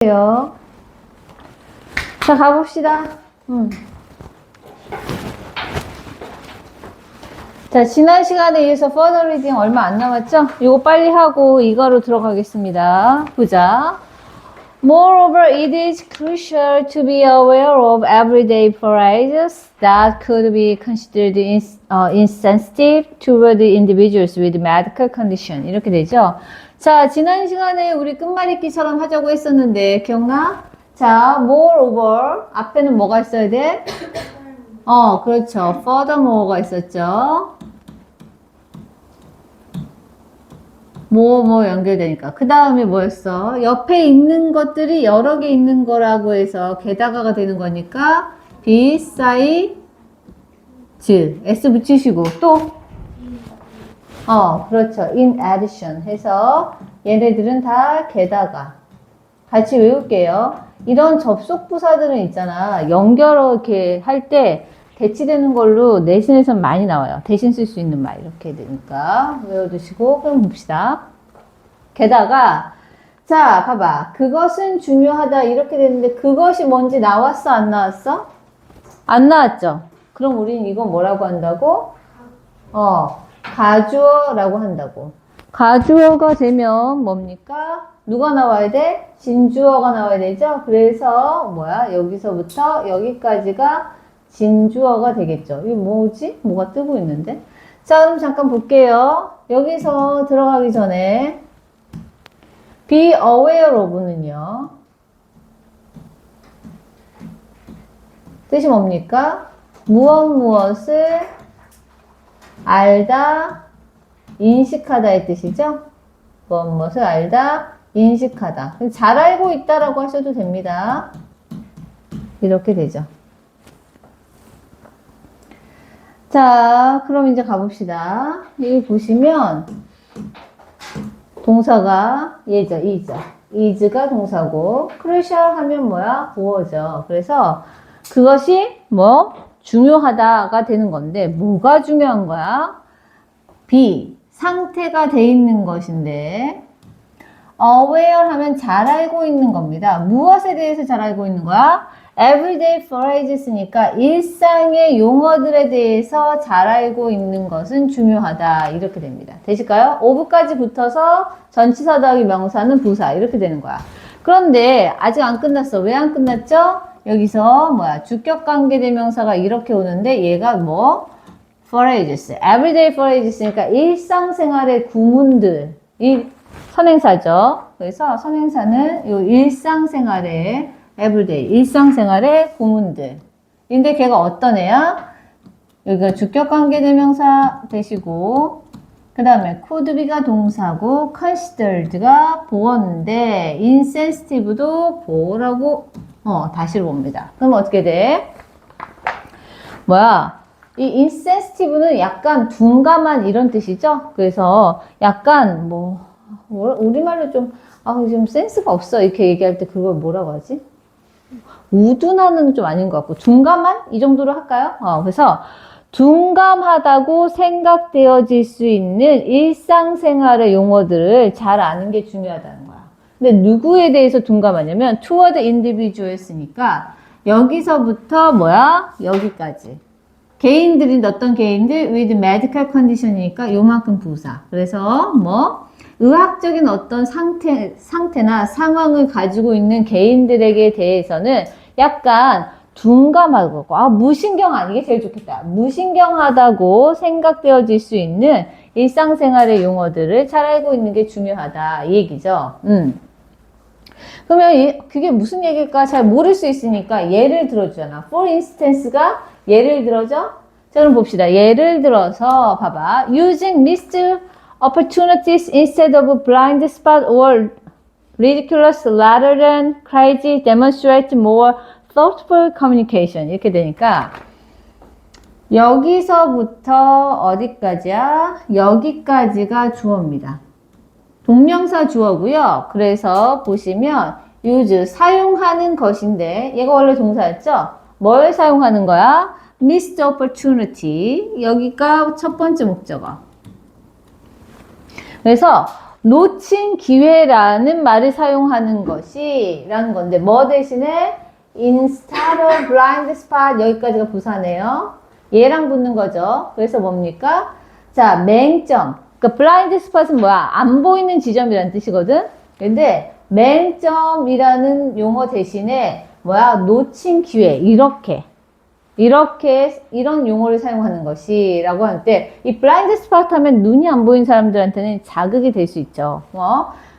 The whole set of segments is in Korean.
자, 가봅시다. 자, 지난 시간에 이어서 further reading 얼마 안 남았죠? 이거 빨리 하고 이거로 들어가겠습니다. 보자. Moreover, it is crucial to be aware of everyday phrases that could be considered insensitive toward individuals with medical condition. 이렇게 되죠. 자, 지난 시간에 우리 끝말잇기처럼 하자고 했었는데 기억나? 자, moreover 앞에는 뭐가 있어야 돼? 그렇죠. furthermore가 있었죠. 뭐 연결되니까. 그 다음에 뭐였어? 옆에 있는 것들이 여러 개 있는 거라고 해서 게다가가 되는 거니까 besides s 붙이시고 또 그렇죠. in addition 해서 얘네들은 다 게다가 같이 외울게요. 이런 접속 부사들은 있잖아. 연결 이렇게 할 때 대치되는 걸로 내신에선 많이 나와요. 대신 쓸 수 있는 말 이렇게 되니까 외워두시고 그럼 봅시다. 게다가 자 봐봐. 그것은 중요하다 이렇게 되는데 그것이 뭔지 나왔어 안 나왔어? 안 나왔죠. 그럼 우린 이거 뭐라고 한다고? 가주어라고 한다고. 가주어가 되면 뭡니까? 누가 나와야 돼? 진주어가 나와야 되죠? 그래서 뭐야? 여기서부터 여기까지가 진주어가 되겠죠. 이거 뭐지? 뭐가 뜨고 있는데? 자, 그럼 잠깐 볼게요. 여기서 들어가기 전에 be aware of는요. 뜻이 뭡니까? 무엇을 알다, 인식하다의 뜻이죠? 무엇을 알다, 인식하다. 잘 알고 있다라고 하셔도 됩니다. 이렇게 되죠. 자, 그럼 이제 가봅시다. 여기 보시면 동사가 얘죠, is가 동사고 crucial 하면 뭐야? 보어죠. 그래서 그것이 중요하다가 되는 건데 뭐가 중요한 거야? be, 상태가 돼 있는 것인데 aware 하면 잘 알고 있는 겁니다. 무엇에 대해서 잘 알고 있는 거야? everyday phrases니까 일상의 용어들에 대해서 잘 알고 있는 것은 중요하다. 이렇게 됩니다. 되실까요? of까지 붙어서 전치사 더하기 명사는 부사. 이렇게 되는 거야. 그런데 아직 안 끝났어. 왜 안 끝났죠? 여기서 주격관계대명사가 이렇게 오는데 얘가 phrases, everyday phrases니까 일상생활의 구문들. 이 선행사죠. 그래서 선행사는 이 일상생활의 everyday, 일상생활의 구문들. 근데 걔가 어떤 애야? 여기가 주격관계대명사 되시고 그 다음에 could be가 동사고 considered가 보어인데 insensitive도 보어라고 다시로 봅니다. 그럼 어떻게 돼? 이 insensitive는 약간 둔감한 이런 뜻이죠? 그래서 약간 우리말로 좀 센스가 없어 이렇게 얘기할 때 그걸 뭐라고 하지? 우둔하는 좀 아닌 것 같고 둔감한? 이 정도로 할까요? 그래서 둔감하다고 생각되어질 수 있는 일상생활의 용어들을 잘 아는 게 중요하다는 거야. 근데 누구에 대해서 둔감하냐면 toward individual 했으니까 여기서부터 여기까지. 개인들인데 어떤 개인들? with medical condition이니까 요만큼 부사. 그래서 의학적인 어떤 상태나 상황을 가지고 있는 개인들에게 대해서는 약간 둔감하고 무신경 아니게 제일 좋겠다. 무신경하다고 생각되어질 수 있는 일상생활의 용어들을 잘 알고 있는 게 중요하다. 이 얘기죠. 그러면 그게 무슨 얘기일까 잘 모를 수 있으니까 예를 들어주잖아. For instance가 예를 들어줘. 자, 그럼 봅시다. 예를 들어서 봐봐. Using missed opportunities instead of blind spot or ridiculous rather than crazy demonstrate more thoughtful communication. 이렇게 되니까 여기서부터 어디까지야? 여기까지가 주어입니다. 동명사 주어고요. 그래서 보시면 use 사용하는 것인데 얘가 원래 동사였죠? 뭘 사용하는 거야? missed opportunity. 여기가 첫 번째 목적어. 그래서 놓친 기회라는 말을 사용하는 것이 라는 건데 뭐 대신에 instead of blind spot 여기까지가 부사네요. 얘랑 붙는 거죠. 그래서 뭡니까? 자, 맹점. 그러니까 blind spot은 뭐야? 안 보이는 지점이라는 뜻이거든. 근데 맹점이라는 용어 대신에 뭐야? 놓친 기회. 이렇게 이런 용어를 사용하는 것이라고 하는데 이 블라인드 스팟 하면 눈이 안 보이는 사람들한테는 자극이 될 수 있죠.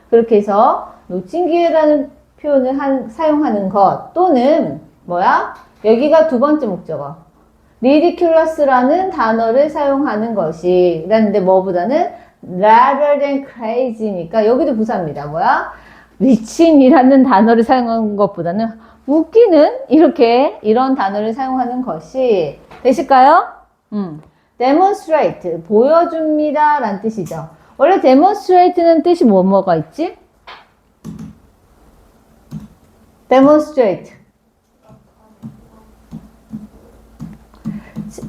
그렇게 해서 놓친 기회라는 표현을 사용하는 것 또는 뭐야? 여기가 두 번째 목적어. ridiculous라는 단어를 사용하는 것이 라는데 뭐보다는 rather than crazy니까 여기도 부사입니다. 뭐야? 미친이라는 단어를 사용하는 것보다는 웃기는 이런 단어를 사용하는 것이 되실까요? demonstrate 보여줍니다 라는 뜻이죠. 원래 demonstrate는 뜻이 뭐가 있지? demonstrate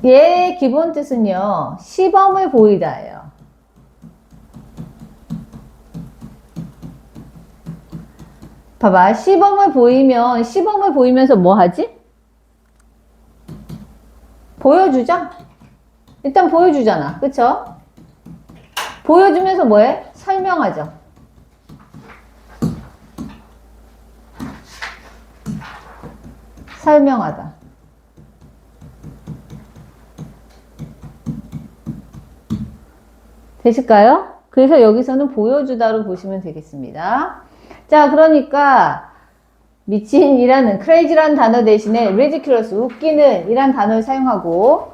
얘의 기본 뜻은요 시범을 보이다예요. 봐봐. 시범을 보이면서 뭐 하지? 보여주죠? 일단 보여주잖아. 그쵸? 보여주면서 뭐해? 설명하죠. 설명하다. 되실까요? 그래서 여기서는 보여주다로 보시면 되겠습니다. 자, 그러니까 미친이라는 crazy라는 단어 대신에 ridiculous 웃기는 이란 단어를 사용하고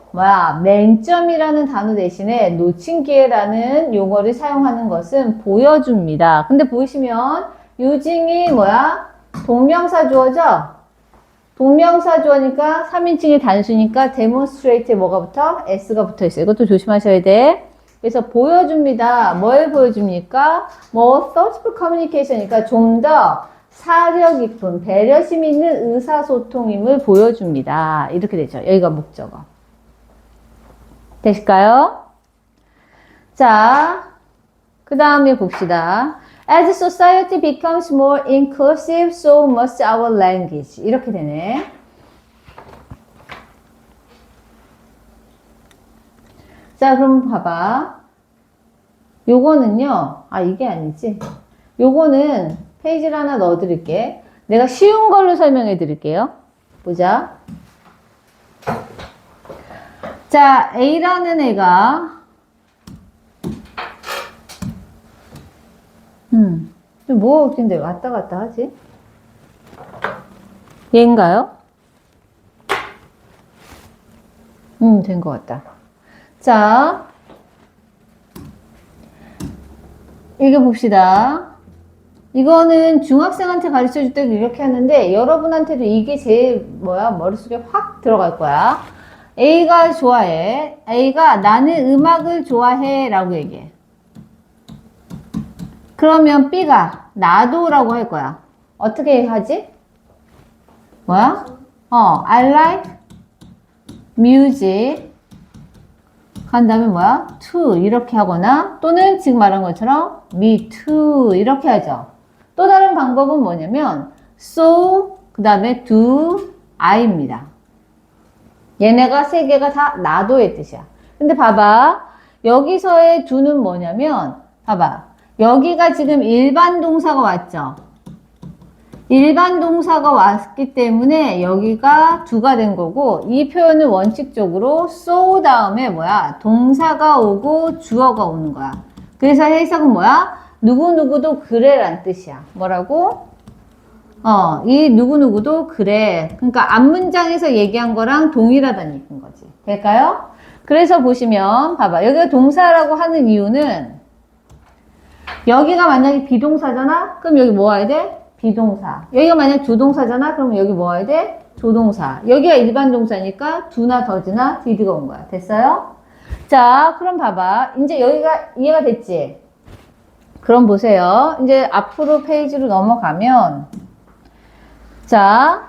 맹점이라는 단어 대신에 놓친 기회라는 용어를 사용하는 것은 보여줍니다. 근데 보시면 using이 동명사 주어죠? 동명사 주어니까 3인칭이 단수니까 demonstrate에 뭐가 붙어? s가 붙어 있어요. 이것도 조심하셔야 돼. 그래서 보여줍니다. 뭘 보여줍니까? thoughtful communication이니까 좀 더 사려 깊은 배려심 있는 의사소통임을 보여줍니다. 이렇게 되죠. 여기가 목적어. 되실까요? 자, 그 다음에 봅시다. As society becomes more inclusive, so must our language. 이렇게 되네. 자, 그럼 봐봐. 요거는요, 이게 아니지. 요거는 페이지를 하나 넣어 드릴게. 내가 쉬운 걸로 설명해 드릴게요. 보자. 자, A라는 애가, 뭐가 웃긴데 왔다 갔다 하지? 얘인가요? 된 것 같다. 자, 읽어봅시다. 이거는 중학생한테 가르쳐 줄 때도 이렇게 하는데 여러분한테도 이게 제일 머릿속에 확 들어갈 거야. A가 좋아해. A가 나는 음악을 좋아해 라고 얘기해. 그러면 B가 나도 라고 할 거야. 어떻게 하지? I like music 한 다음에 to 이렇게 하거나 또는 지금 말한 것처럼 me too 이렇게 하죠. 또 다른 방법은 뭐냐면 so 그 다음에 do I입니다. 얘네가 세 개가 다 나도의 뜻이야. 근데 봐봐. 여기서의 do는 뭐냐면 봐봐. 여기가 지금 일반 동사가 왔죠. 일반 동사가 왔기 때문에 여기가 do가 된 거고 이 표현은 원칙적으로 so 다음에 동사가 오고 주어가 오는 거야. 그래서 해석은 누구누구도 그래란 뜻이야. 뭐라고? 이 누구누구도 그래. 그러니까 앞문장에서 얘기한 거랑 동일하다는 얘기인 거지. 될까요? 그래서 보시면 봐봐. 여기가 동사라고 하는 이유는 여기가 만약에 비동사잖아? 그럼 여기 뭐 와야 돼? 비동사. 여기가 만약 주동사잖아? 그럼 여기 뭐 와야 돼? 조동사. 여기가 일반 동사니까 do나 does나 did가 온 거야. 됐어요? 자, 그럼 봐봐. 이제 여기가 이해가 됐지? 그럼 보세요. 이제 앞으로 페이지로 넘어가면 자,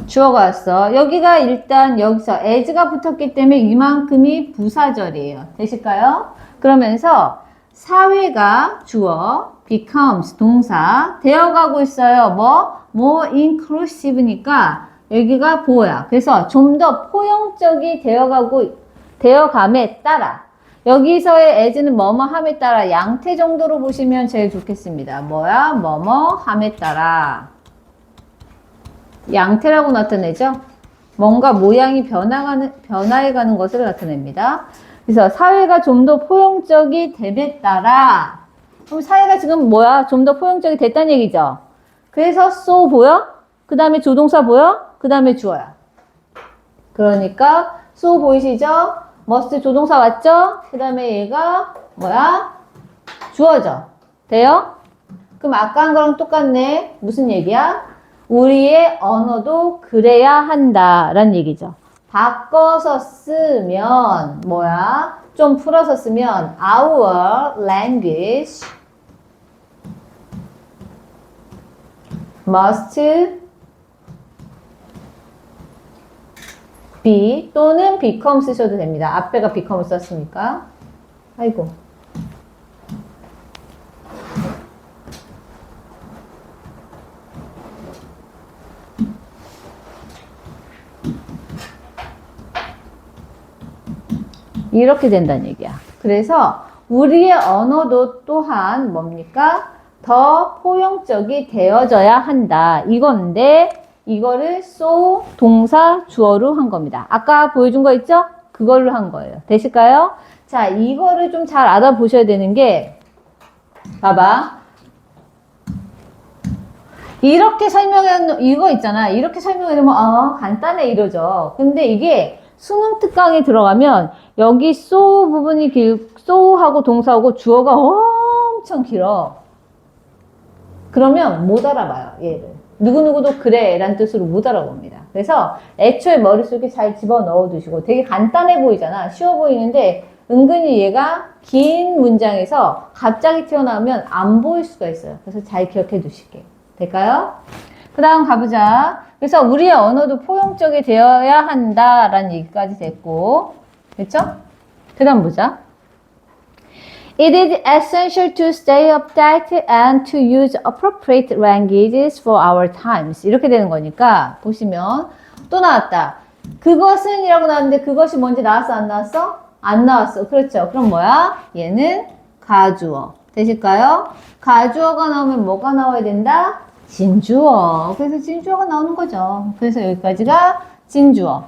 주어가 왔어. 여기가 일단 여기서 as가 붙었기 때문에 이만큼이 부사절이에요. 되실까요? 그러면서 사회가 주어, becomes 동사, 되어가고 있어요. 뭐? more inclusive니까 여기가 보호야. 그래서 좀 더 포용적이 되어감에 따라 여기서의 as는 뭐뭐함에 따라 양태 정도로 보시면 제일 좋겠습니다. 뭐야? 뭐뭐함에 따라 양태라고 나타내죠. 뭔가 모양이 변화해가는 것을 나타냅니다. 그래서 사회가 좀 더 포용적이 됨에 따라 그럼 사회가 지금 뭐야? 좀 더 포용적이 됐다는 얘기죠. 그래서 so 보여? 그 다음에 조동사 보여? 그 다음에 주어야. 그러니까 so 보이시죠? must 조동사 왔죠? 그 다음에 얘가 뭐야? 주어져. 돼요? 그럼 아까 한 거랑 똑같네. 무슨 얘기야? 우리의 언어도 그래야 한다라는 얘기죠. 바꿔서 쓰면 뭐야? 좀 풀어서 쓰면 our language must be 또는 become 쓰셔도 됩니다. 앞에가 become을 썼으니까. 아이고. 이렇게 된다는 얘기야. 그래서 우리의 언어도 또한 뭡니까? 더 포용적이 되어져야 한다. 이건데 이거를 so 동사 주어로 한 겁니다. 아까 보여준 거 있죠? 그걸로 한 거예요. 되실까요? 자, 이거를 좀 잘 알아보셔야 되는 게 봐봐. 이렇게 이거 있잖아. 이렇게 설명해놓으면 간단해 이러죠. 근데 이게 수능 특강에 들어가면 여기 so 부분이 so하고 동사하고 주어가 엄청 길어. 그러면 못 알아봐요, 얘를. 누구누구도 그래 라는 뜻으로 못 알아봅니다. 그래서 애초에 머릿속에 잘 집어넣어 두시고 되게 간단해 보이잖아. 쉬워 보이는데 은근히 얘가 긴 문장에서 갑자기 튀어나오면 안 보일 수가 있어요. 그래서 잘 기억해 두실게요. 될까요? 그 다음 가보자. 그래서 우리의 언어도 포용적이 되어야 한다라는 얘기까지 됐고, 됐죠? 그 다음 보자. It is essential to stay updated and to use appropriate languages for our times. 이렇게 되는 거니까 보시면 또 나왔다. 그것은 이라고 나왔는데 그것이 뭔지 나왔어? 안 나왔어? 안 나왔어. 그렇죠. 그럼 뭐야? 얘는 가주어. 되실까요? 가주어가 나오면 뭐가 나와야 된다? 진주어. 그래서 진주어가 나오는 거죠. 그래서 여기까지가 진주어.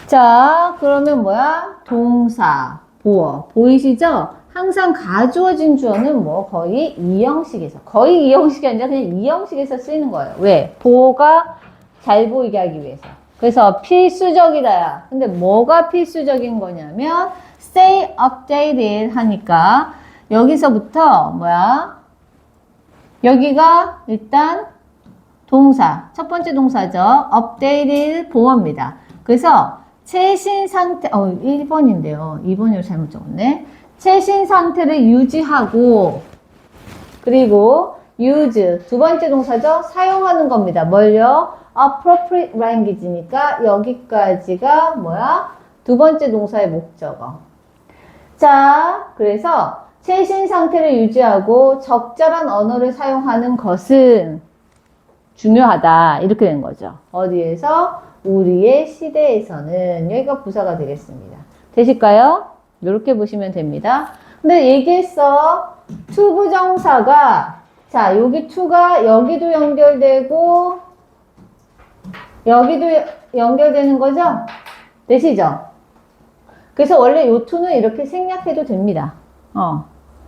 자, 그러면 뭐야? 동사, 보어. 보이시죠? 항상 가주어 진주어는 뭐 거의 이 형식에서, 거의 이 형식이 아니라 그냥 이 형식에서 쓰이는 거예요. 왜? 보어가 잘 보이게 하기 위해서. 그래서 필수적이다야. 근데 뭐가 필수적인 거냐면 stay updated 하니까 여기서부터 뭐야? 여기가 일단 동사, 첫 번째 동사죠. updated 보어입니다. 그래서 최신 상태, 1번인데요. 2번으로 잘못 적었네. 최신 상태를 유지하고, 그리고 use, 두 번째 동사죠. 사용하는 겁니다. 뭘요? appropriate language니까 여기까지가 뭐야? 두 번째 동사의 목적어. 자, 그래서 최신 상태를 유지하고 적절한 언어를 사용하는 것은 중요하다. 이렇게 된 거죠. 어디에서? 우리의 시대에서는. 여기가 부사가 되겠습니다. 되실까요? 이렇게 보시면 됩니다. 근데 얘기했어. to 부정사가 자, 여기 to가 여기도 연결되고 여기도 연결되는 거죠? 되시죠? 그래서 원래 요 to는 이렇게 생략해도 됩니다.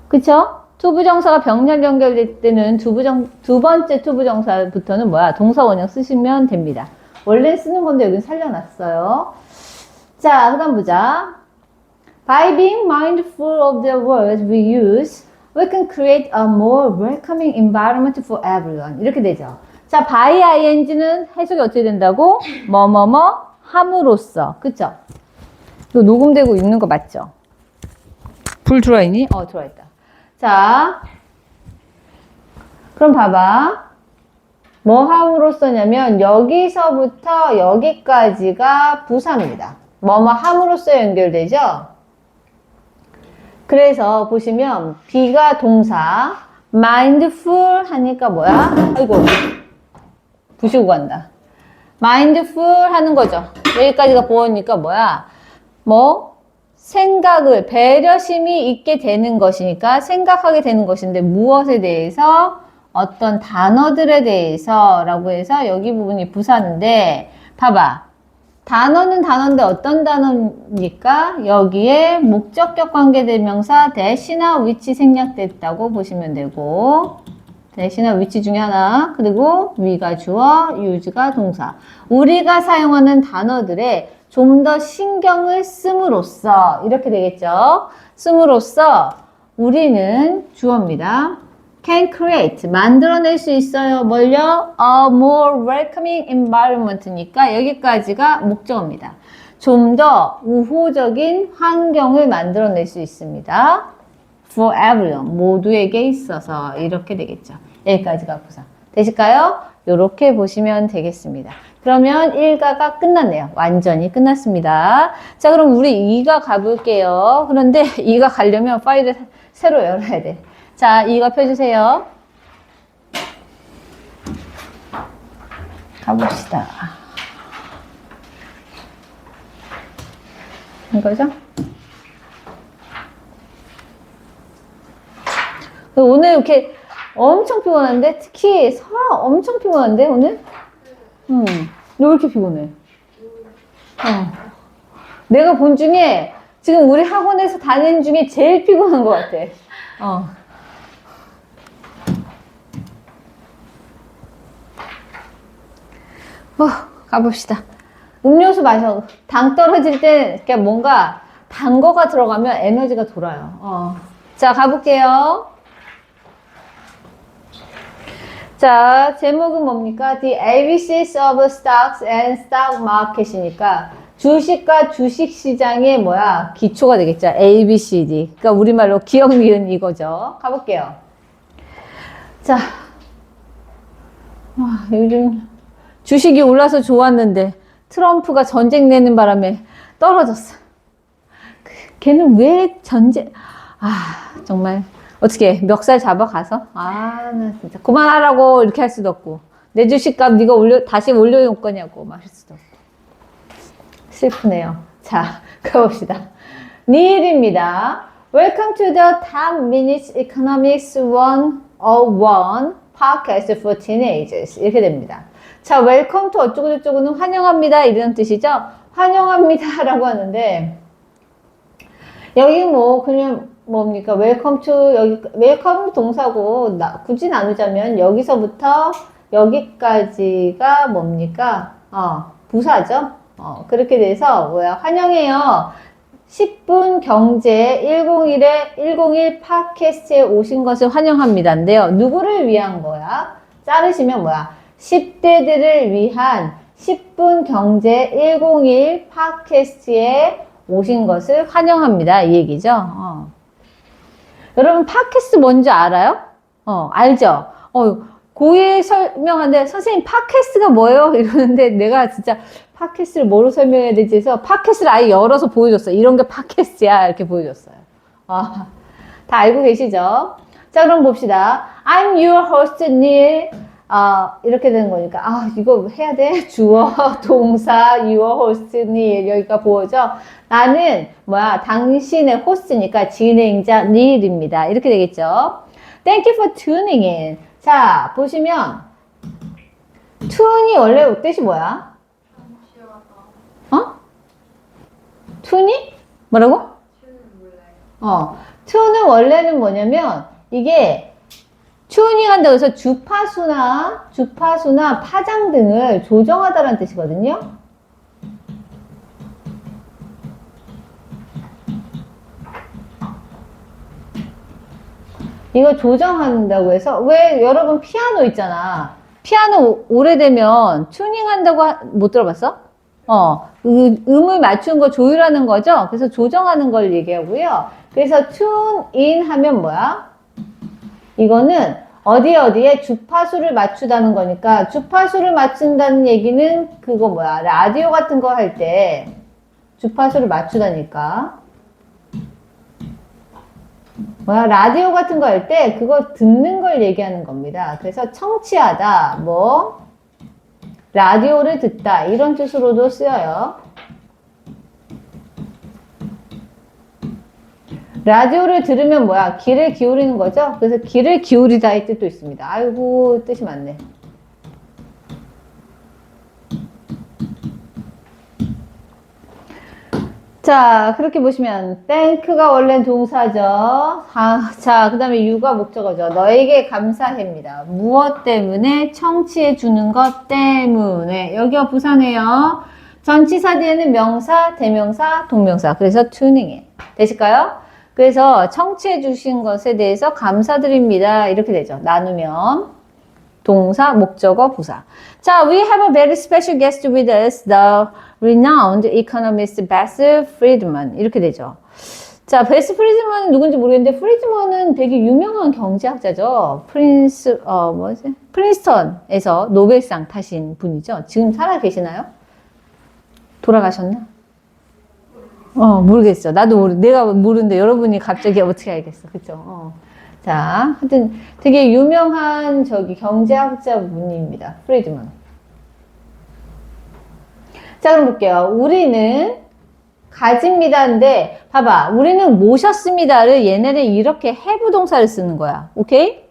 그쵸? 투부정사가 병렬 연결될 때는 두 번째 투부정사부터는 뭐야? 동사 원형 쓰시면 됩니다. 원래 쓰는 건데 여기 살려놨어요. 자, 그 다음 보자. By being mindful of the words we use, we can create a more welcoming environment for everyone. 이렇게 되죠. 자, by ing는 해석이 어떻게 된다고? 뭐뭐뭐 함으로써. 그쵸? 이거 녹음되고 있는 거 맞죠? 불 들어있니? 들어있다. 자, 그럼 봐봐. 뭐 함으로써냐면 여기서부터 여기까지가 부사입니다. 뭐뭐 함으로써 연결되죠? 그래서 보시면 be가 동사, mindful 하니까 뭐야? 아이고, 부시고 간다. mindful 하는 거죠. 여기까지가 보어니까 뭐야? 뭐 생각을, 배려심이 있게 되는 것이니까 생각하게 되는 것인데 무엇에 대해서? 어떤 단어들에 대해서 라고 해서 여기 부분이 부사인데 봐봐. 단어는 단어인데 어떤 단어입니까? 여기에 목적격 관계대명사 that이나 which 생략됐다고 보시면 되고 that이나 which 중에 하나, 그리고 we가 주어, use가 동사. 우리가 사용하는 단어들에 좀 더 신경을 씀으로써 이렇게 되겠죠. 씀으로써 우리는 주어입니다. can create, 만들어낼 수 있어요. 뭘요? A more welcoming environment니까 여기까지가 목적어입니다. 좀 더 우호적인 환경을 만들어낼 수 있습니다. For everyone, 모두에게 있어서 이렇게 되겠죠. 여기까지가 부사. 되실까요? 이렇게 보시면 되겠습니다. 그러면 1가가 끝났네요. 완전히 끝났습니다. 자, 그럼 우리 2가 가볼게요. 그런데 2가 가려면 파일을 새로 열어야 돼. 자, 2가 펴주세요. 가봅시다. 이거죠? 오늘 이렇게 엄청 피곤한데? 특히 서아 엄청 피곤한데, 오늘? 왜 이렇게 피곤해? 내가 본 중에 지금 우리 학원에서 다니는 중에 제일 피곤한 것 같아. 가봅시다. 음료수 마셔. 당 떨어질 때 그냥 뭔가 단 거가 들어가면 에너지가 돌아요. 자, 가볼게요. 자, 제목은 뭡니까? The ABCs of Stocks and Stock Market이니까 주식과 주식시장의 뭐야? 기초가 되겠죠. ABCD. 그러니까 우리말로 기억 니은 이거죠. 가볼게요. 자, 요즘 주식이 올라서 좋았는데 트럼프가 전쟁 내는 바람에 떨어졌어. 걔는 왜 전쟁... 정말... 어떻게 멱살 잡아가서 나 진짜 그만하라고 이렇게 할 수도 없고 내 주식값 네가 다시 올려놓을 거냐고 막 할 수도 없고 슬프네요. 자, 가봅시다. 니일입니다. Welcome to the Top Minutes Economics 101 Podcast for Teenagers. 이렇게 됩니다. 자, welcome to 어쩌고저쩌고는 환영합니다 이런 뜻이죠. 환영합니다 라고 하는데 여기 뭐 그냥 뭡니까? 웰컴 투, 여기, 웰컴 동사고, 굳이 나누자면 여기서부터 여기까지가 뭡니까? 부사죠? 그렇게 돼서, 환영해요. 10분 경제 101 팟캐스트에 오신 것을 환영합니다인데요. 누구를 위한 거야? 자르시면 10대들을 위한 10분 경제 101 팟캐스트에 오신 것을 환영합니다. 이 얘기죠. 여러분 팟캐스트 뭔지 알아요? 알죠? 고2에 설명하는데 선생님 팟캐스트가 뭐예요? 이러는데 내가 진짜 팟캐스트를 뭐로 설명해야 되지 해서 팟캐스트를 아예 열어서 보여줬어요. 이런 게 팟캐스트야 이렇게 보여줬어요. 다 알고 계시죠? 자, 그럼 봅시다. I'm your host Neil. 이렇게 되는 거니까 이거 해야 돼? 주어, 동사, your host Neil. 여기가 보어죠? 나는 당신의 호스트니까 진행자 닐입니다. 이렇게 되겠죠? Thank you for tuning in. 자, 보시면 tune이 원래 뜻이 뭐야? tune이? 뭐라고? tune은 원래는 뭐냐면 이게 튜닝 한다고 해서 주파수나 파장 등을 조정하다라는 뜻이거든요. 이거 조정한다고 해서 왜 여러분 피아노 있잖아. 피아노 오래되면 튜닝 한다고 못 들어봤어? 음을 맞추는 거 조율하는 거죠. 그래서 조정하는 걸 얘기하고요. 그래서 tune in 하면 뭐야? 이거는 어디에 주파수를 맞추다는 거니까 주파수를 맞춘다는 얘기는 그거 라디오 같은 거 할 때 주파수를 맞추다니까 뭐야, 라디오 같은 거 할 때 그거 듣는 걸 얘기하는 겁니다. 그래서 청취하다, 뭐, 라디오를 듣다, 이런 뜻으로도 쓰여요. 라디오를 들으면 뭐야? 귀를 기울이는 거죠? 그래서 귀를 기울이다의 뜻도 있습니다. 아이고, 뜻이 많네. 자, 그렇게 보시면 thank가 원래 동사죠. 자, 그 다음에 you가 목적어죠. 너에게 감사해입니다. 무엇 때문에? 청취해 주는 것 때문에. 여기가 부사네요. 전치사 뒤에는 명사, 대명사, 동명사. 그래서 tuning it. 되실까요? 그래서 청취해 주신 것에 대해서 감사드립니다. 이렇게 되죠. 나누면. 동사, 목적어, 부사. 자, we have a very special guest with us, the renowned economist Bess Friedman. 이렇게 되죠. 자, 베스 프리드먼은 누군지 모르겠는데, 프리드먼은 되게 유명한 경제학자죠. 프린스턴에서 노벨상 타신 분이죠. 지금 살아 계시나요? 돌아가셨나? 모르겠어. 내가 모르는데 여러분이 갑자기 어떻게 알겠어. 그쵸? 자, 하여튼 되게 유명한 경제학자 분입니다. 프리드먼. 자, 그럼 볼게요. 우리는 가집니다인데, 봐봐. 우리는 모셨습니다를 얘네는 이렇게 have 동사를 쓰는 거야. 오케이?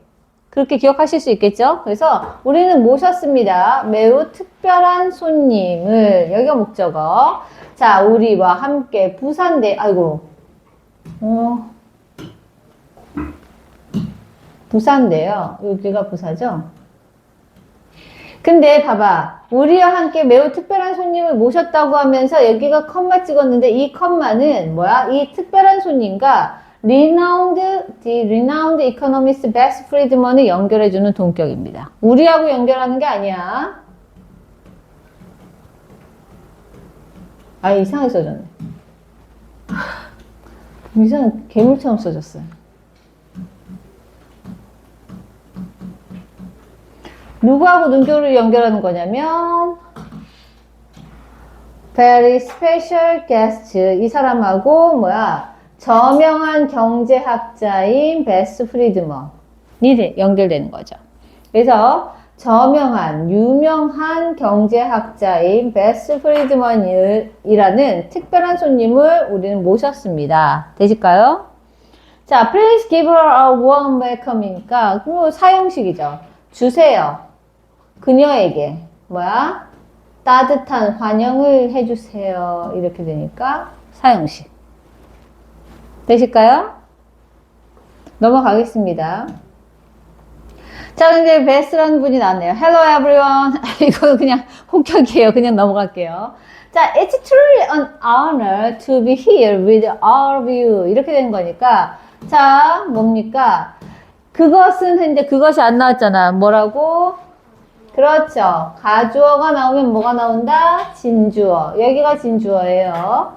그렇게 기억하실 수 있겠죠? 그래서 우리는 모셨습니다. 매우 특별한 손님을. 여기가 목적어. 자, 우리와 함께 부산대, 아이고. 부사인데요. 여기가 부사죠? 근데 봐봐. 우리와 함께 매우 특별한 손님을 모셨다고 하면서 여기가 컴마 찍었는데 이 컴마는 뭐야? 이 특별한 손님과 the renowned economist Bess Friedman을 연결해주는 동격입니다. 우리하고 연결하는 게 아니야. 아, 이상하게 써졌네. 이상 괴물처럼 써졌어요. 누구하고 누구를 연결하는 거냐면 very special guest 이 사람하고 뭐야 저명한 경제학자인 베스 프리드먼이 연결되는 거죠. 그래서 저명한 유명한 경제학자인 베스 프리드먼이라는 특별한 손님을 우리는 모셨습니다. 되실까요? 자, please give her a warm welcome이니까 그 사형식이죠. 주세요. 그녀에게 뭐야? 따뜻한 환영을 해주세요. 이렇게 되니까 사형식. 되실까요? 넘어가겠습니다. 자, 근데 베스라는 분이 나왔네요. Hello everyone. 이거 그냥 혹격이에요. 그냥 넘어갈게요. 자, it's truly an honor to be here with all of you. 이렇게 되는 거니까 자, 뭡니까? 그것은 했는데 그것이 안 나왔잖아. 뭐라고? 그렇죠. 가주어가 나오면 뭐가 나온다? 진주어. 여기가 진주어예요.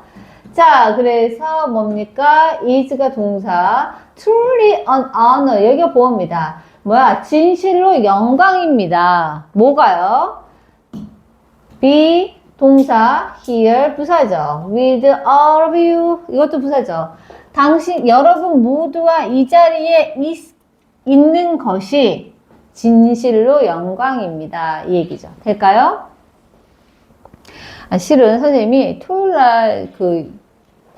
자, 그래서 뭡니까? is가 동사. truly an honor. 여기가 보어입니다. 뭐야? 진실로 영광입니다. 뭐가요? be 동사. here 부사죠. with all of you. 이것도 부사죠. 여러분 모두가 이 자리에 있는 것이 진실로 영광입니다. 이 얘기죠. 될까요? 실은 선생님이 토요일날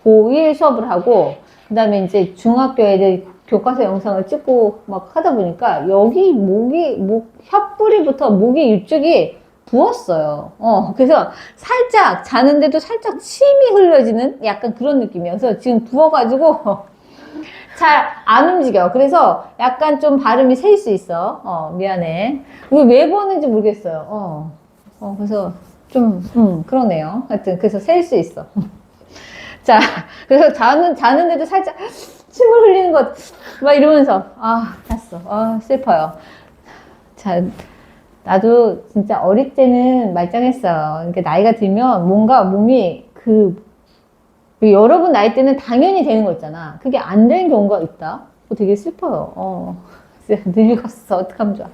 고1 수업을 하고, 그 다음에 이제 중학교 애들 교과서 영상을 찍고 막 하다 보니까 여기 혓뿌리부터 목이 이쪽이 부었어요. 그래서 살짝 자는데도 살짝 침이 흘러지는 약간 그런 느낌이어서 지금 부어가지고 잘 안 움직여. 그래서 약간 좀 발음이 셀 수 있어. 미안해. 왜 부었는지 모르겠어요. 그래서 좀, 그러네요. 하여튼, 그래서 셀 수 있어. 자, 그래서 자는데도 살짝 침을 흘리는 것, 막 이러면서, 잤어. 슬퍼요. 자, 나도 진짜 어릴 때는 말짱했어요. 그러니까 나이가 들면 뭔가 몸이 여러분 나이 때는 당연히 되는 거 있잖아. 그게 안 되는 경우가 있다. 되게 슬퍼요. 늙었어. 어떡하면 좋아.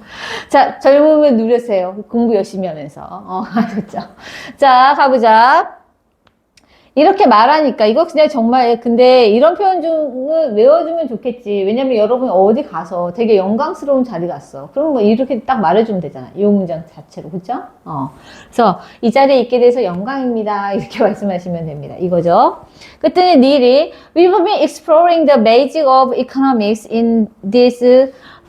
자, 젊음을 누려세요. 공부 열심히 하면서. 아셨죠? 자, 가보자. 이렇게 말하니까 이거 그냥 정말 근데 이런 표현 좀 외워주면 좋겠지. 왜냐면 여러분 어디 가서 되게 영광스러운 자리 갔어. 그럼 뭐 이렇게 딱 말해주면 되잖아. 이 문장 자체로. 그쵸? 그래서 이 자리에 있게 돼서 영광입니다. 이렇게 말씀하시면 됩니다. 이거죠. 그랬더니 닐이 We've been exploring the basics of economics in this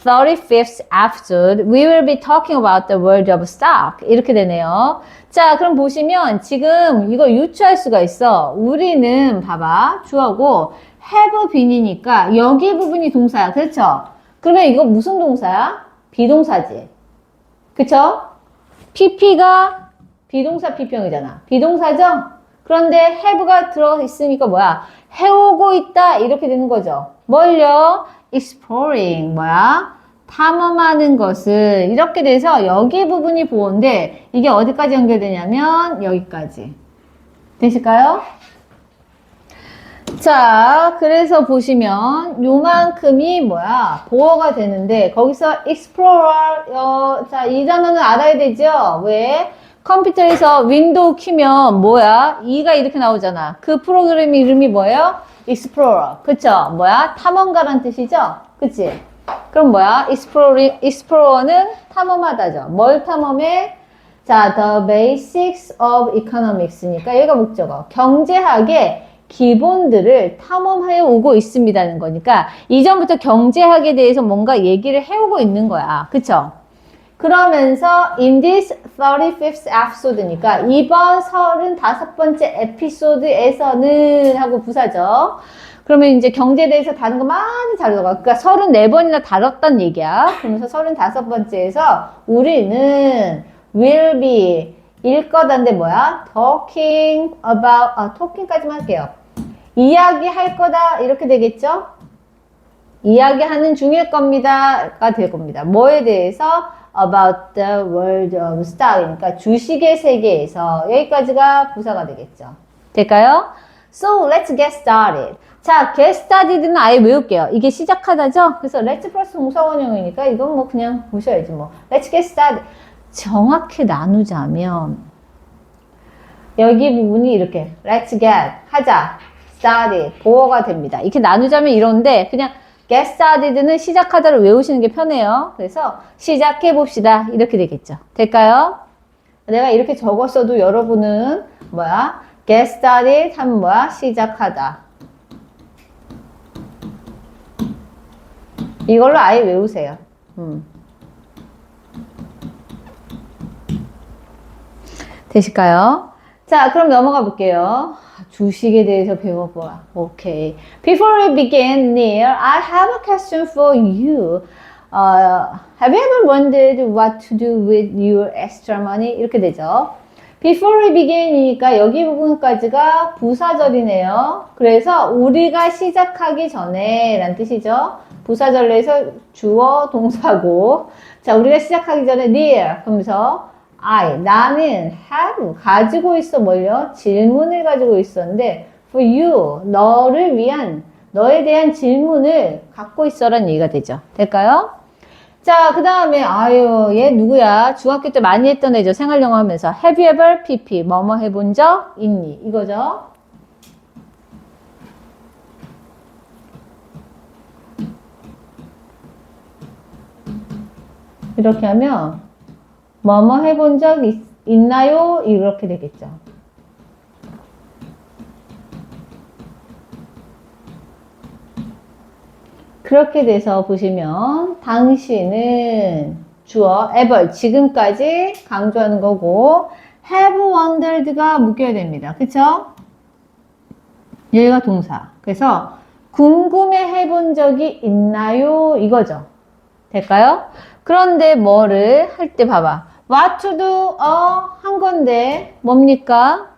35th episode. We will be talking about the world of stock. 이렇게 되네요. 자, 그럼 보시면 지금 이거 유추할 수가 있어. 우리는 봐봐. 주어고 have been이니까 여기 부분이 동사야. 그렇죠? 그러면 이거 무슨 동사야? 비동사지. 그쵸? pp가 비동사 pp형이잖아. 비동사죠? 그런데 have가 들어 있으니까 뭐야? 해오고 있다. 이렇게 되는 거죠. 뭘요? exploring. 뭐야? 탐험하는 것을 이렇게 돼서 여기 부분이 보어인데 이게 어디까지 연결되냐면 여기까지. 되실까요? 자, 그래서 보시면 요만큼이 뭐야? 보어가 되는데 거기서 explorer 자, 이 단어는 알아야 되죠? 왜? 컴퓨터에서 윈도우 키면 뭐야? E가 이렇게 나오잖아. 그 프로그램 이름이 뭐예요? explorer. 그쵸? 뭐야? 탐험가란 뜻이죠? 그치? 그럼 뭐야? explorer는 탐험하다죠. 뭘 탐험해? 자, the basics of economics니까 여기가 목적어. 경제학의 기본들을 탐험해 오고 있습니다는 거니까 이전부터 경제학에 대해서 뭔가 얘기를 해오고 있는 거야. 그쵸? 그러면서 in this 35th episode니까 이번 35번째 에피소드에서는 하고 부사죠. 그러면 이제 경제에 대해서 다른 거 많이 다루다가 그러니까 34번이나 다뤘단 얘기야. 그러면서 35번째에서 우리는 will be 일 거다인데 뭐야? talking about talking까지만 할게요. 이야기할 거다 이렇게 되겠죠? 이야기하는 중일 겁니다가 될 겁니다. 뭐에 대해서? about the world of stock 그러니까 주식의 세계에서 여기까지가 부사가 되겠죠. 될까요? So let's get started. 자, get started는 아예 외울게요. 이게 시작하다죠? 그래서 let's 플러스 동사원형이니까 이건 뭐 그냥 보셔야지 뭐. Let's get started. 정확히 나누자면 여기 부분이 이렇게 let's get 하자 started 보어가 됩니다. 이렇게 나누자면 이런데 그냥 get started는 시작하다를 외우시는 게 편해요. 그래서 시작해 봅시다. 이렇게 되겠죠. 될까요? 내가 이렇게 적었어도 여러분은 뭐야? get started 하면 뭐야? 시작하다. 이걸로 아예 외우세요. 되실까요? 자, 그럼 넘어가 볼게요. 주식에 대해서 배워보아. 오케이. Before we begin, Neil, I have a question for you. Have you ever wondered what to do with your extra money? 이렇게 되죠. Before we begin이니까 여기 부분까지가 부사절이네요. 그래서 우리가 시작하기 전에 라는 뜻이죠. 부사절에서 주어 동사고 자 우리가 시작하기 전에 near 하면서 나는 have 가지고 있어 뭘요? 질문을 가지고 있었는데 for you 너를 위한 너에 대한 질문을 갖고 있어라는 얘기가 되죠. 될까요? 자, 그 다음에 얘 누구야? 중학교 때 많이 했던 애죠. 생활영어 하면서 have you ever pp 뭐뭐 해본 적 있니? 이거죠. 이렇게 하면 뭐뭐 해본 적 있나요? 이렇게 되겠죠. 그렇게 돼서 보시면 당신은 주어 ever 지금까지 강조하는 거고 have wondered가 묶여야 됩니다. 그쵸? 여기가 동사. 그래서 궁금해 해본 적이 있나요? 이거죠. 될까요? 그런데 뭐를 할 때 봐봐. what to do 한 건데 뭡니까?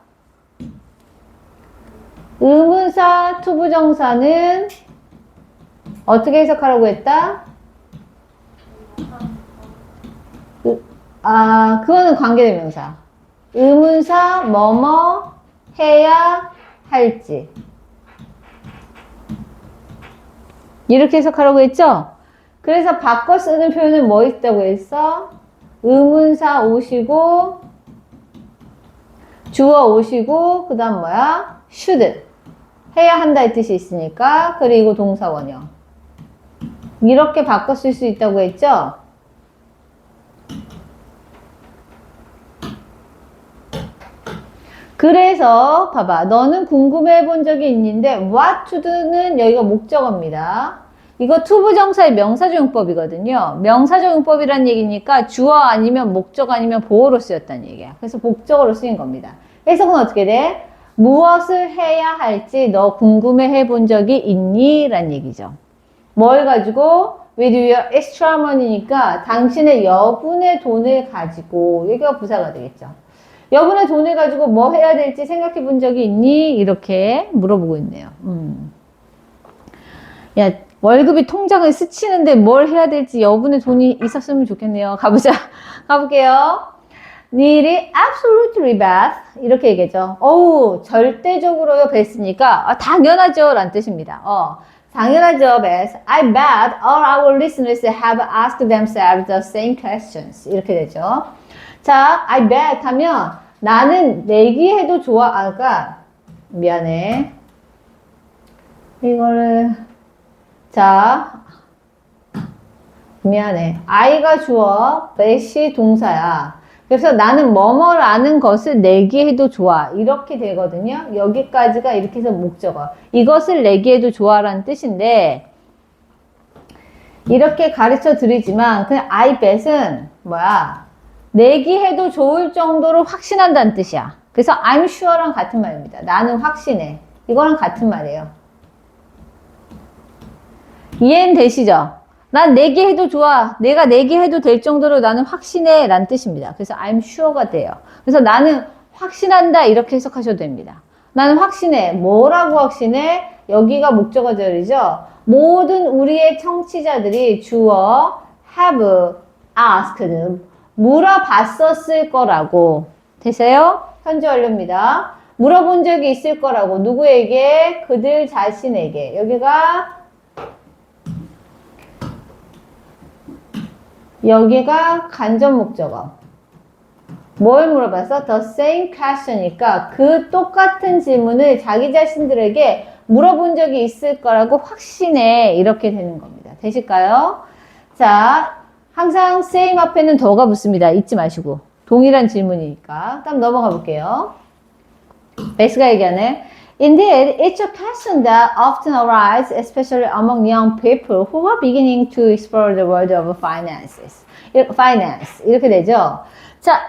의문사 투부정사는 어떻게 해석하라고 했다? 그거는 관계대명사. 의문사 뭐뭐 해야 할지. 이렇게 해석하라고 했죠? 그래서 바꿔 쓰는 표현은 뭐 있다고 했어? 의문사 오시고 주어 오시고 그 다음 뭐야? should. 해야 한다 이 뜻이 있으니까. 그리고 동사 원형. 이렇게 바꿔 쓸 수 있다고 했죠? 그래서 봐봐. 너는 궁금해 본 적이 있는데 what to는 여기가 목적어입니다. 이거 투부정사의 명사조용법이거든요. 명사조용법이란 얘기니까 주어 아니면 목적 아니면 보어로 쓰였다는 얘기야. 그래서 목적어로 쓰인 겁니다. 해석은 어떻게 돼? 무엇을 해야 할지 너 궁금해 본 적이 있니? 란 얘기죠. 뭘 가지고? with your extra money니까 당신의 여분의 돈을 가지고 여기가 부사가 되겠죠. 여분의 돈을 가지고 뭐 해야 될지 생각해 본 적이 있니? 이렇게 물어보고 있네요. 야, 월급이 통장을 스치는데 뭘 해야 될지 여분의 돈이 있었으면 좋겠네요. 가보자. 가볼게요. Need absolutely bath. 이렇게 얘기하죠. 어우, 절대적으로요, 뱄으니까. 당연하죠. 라는 뜻입니다. 당연하죠, bath. I bet all our listeners have asked themselves the same questions. 이렇게 되죠. 자, I bet 하면 나는 내기해도 좋아. 아까 미안해. 이거를 자 미안해. I가 주어, bet이 동사야. 그래서 나는 뭐뭐라는 것을 내기해도 좋아. 이렇게 되거든요. 여기까지가 이렇게 해서 목적어. 이것을 내기해도 좋아라는 뜻인데 이렇게 가르쳐 드리지만 그냥 I bet은 뭐야? 내기해도 좋을 정도로 확신한다는 뜻이야. 그래서 I'm sure랑 같은 말입니다. 나는 확신해. 이거랑 같은 말이에요. 이해는 되시죠? 난 내기해도 좋아. 내가 내기해도 될 정도로 나는 확신해. 라는 뜻입니다. 그래서 I'm sure가 돼요. 그래서 나는 확신한다. 이렇게 해석하셔도 됩니다. 나는 확신해. 뭐라고 확신해? 여기가 목적어절이죠. 모든 우리의 청취자들이 주어 have asked 물어봤었을 거라고. 되세요? 현재 완료입니다. 물어본 적이 있을 거라고. 누구에게? 그들 자신에게. 여기가 간접 목적어. 뭘 물어봤어? The same question이니까 그 똑같은 질문을 자기 자신들에게 물어본 적이 있을 거라고 확신해. 이렇게 되는 겁니다. 되실까요? 자, 항상 same 앞에는 더가 붙습니다. 잊지 마시고. 동일한 질문이니까. 다음 넘어가 볼게요. 베이스가 얘기하네. Indeed, it's a question that often arises, especially among young people who are beginning to explore the world of finance. 이렇게 되죠. 자,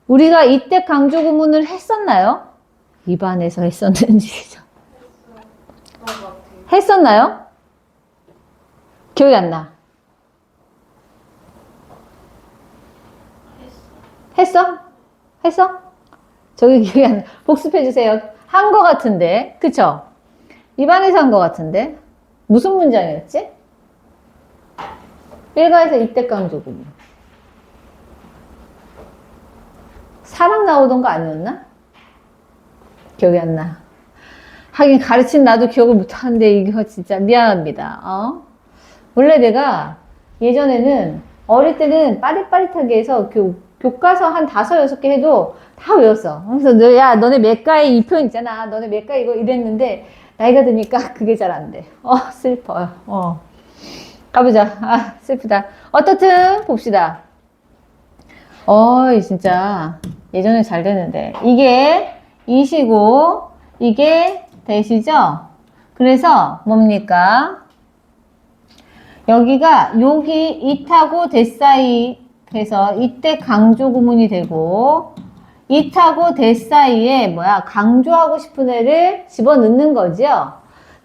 우리가 이때 강조 구문을 했었나요? 입안에서 했었는지죠. 했었나요? 기억이 안 나. 했어? 저기 기억이 안 나. 복습해주세요. 한 거 같은데. 그쵸? 입안에서 한 거 같은데. 무슨 문장이었지? 일가에서 이때 강조 구문. 사랑 나오던 거 아니었나? 기억이 안 나. 하긴 가르친 나도 기억을 못하는데 이거 진짜 미안합니다. 원래 내가 예전에는 어릴 때는 빠릿빠릿하게 해서 교과서 한 5, 6개 해도 다 외웠어. 그래서 야 너네 맥가에 이 표현 있잖아. 너네 맥가 이거 이랬는데 나이가 드니까 그게 잘 안 돼. 슬퍼요. 가보자. 슬프다. 어떻든 봅시다. 진짜 예전에 잘 됐는데 이게 이시고 이게 대시죠? 그래서 뭡니까? 여기가 여기 it하고 that 사이 그래서 이때 강조 구문이 되고 it하고 that 사이에 강조하고 싶은 애를 집어넣는 거죠.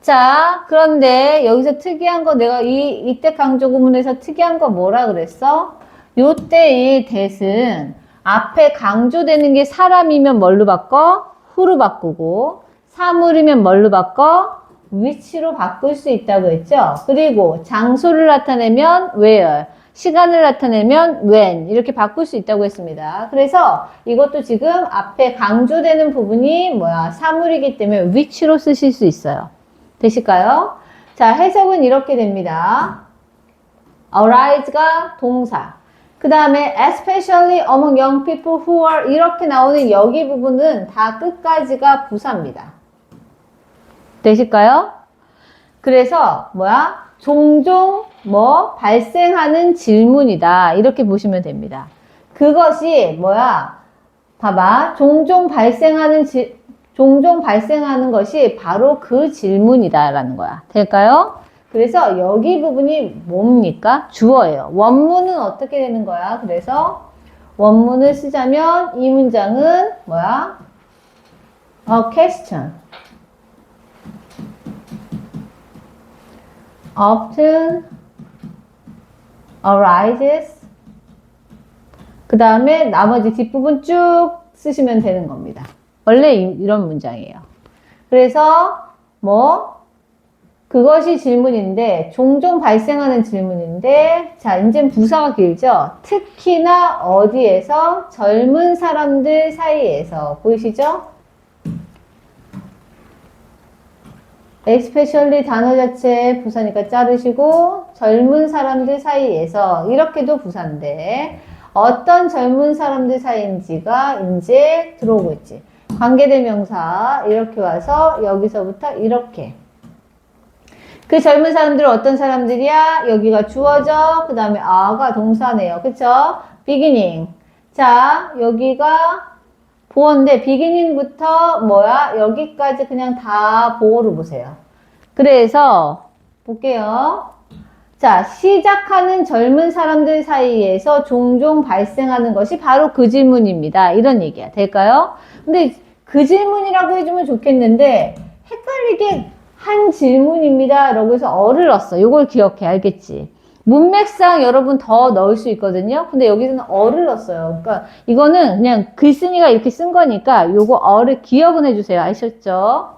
자, 그런데 여기서 특이한 거 내가 이때 강조 구문에서 특이한 거 뭐라 그랬어? 요때의 that은 앞에 강조되는 게 사람이면 뭘로 바꿔? who로 바꾸고 사물이면 뭘로 바꿔? which로 바꿀 수 있다고 했죠? 그리고 장소를 나타내면 where, 시간을 나타내면 when 이렇게 바꿀 수 있다고 했습니다. 그래서 이것도 지금 앞에 강조되는 부분이 사물이기 때문에 which로 쓰실 수 있어요. 되실까요? 자, 해석은 이렇게 됩니다. arise가 동사. 그 다음에 especially among young people who are 이렇게 나오는 여기 부분은 다 끝까지가 부사입니다. 되실까요? 그래서 뭐야? 종종 뭐 발생하는 질문이다. 이렇게 보시면 됩니다. 그것이 뭐야? 봐봐. 종종 발생하는 것이 바로 그 질문이다라는 거야. 될까요? 그래서 여기 부분이 뭡니까? 주어예요. 원문은 어떻게 되는 거야? 그래서 원문을 쓰자면 이 문장은 뭐야? A question often arises. 그 다음에 나머지 뒷부분 쭉 쓰시면 되는 겁니다. 원래 이런 문장이에요. 그래서 뭐 그것이 질문인데 종종 발생하는 질문인데 자 이제 부사가 길죠. 특히나 어디에서 젊은 사람들 사이에서 보이시죠? especially 단어 자체 부사니까 자르시고 젊은 사람들 사이에서 이렇게도 부사인데 어떤 젊은 사람들 사이인지가 이제 들어오고 있지. 관계대명사 이렇게 와서 여기서부터 이렇게 그 젊은 사람들은 어떤 사람들이야? 여기가 주어져. 그 다음에 아가 동사네요. 그쵸? beginning. 자, 여기가 보어인데 beginning부터 뭐야? 여기까지 그냥 다 보어로 보세요. 그래서 볼게요. 자, 시작하는 젊은 사람들 사이에서 종종 발생하는 것이 바로 그 질문입니다. 이런 얘기야. 될까요? 근데 그 질문이라고 해주면 좋겠는데 헷갈리게 한 질문입니다. 라고 해서 어를 넣었어. 이걸 기억해. 알겠지? 문맥상 여러분 더 넣을 수 있거든요. 근데 여기서는 어를 넣었어요. 그러니까 이거는 그냥 글쓴이가 이렇게 쓴 거니까 요거 어를 기억은 해주세요. 아셨죠?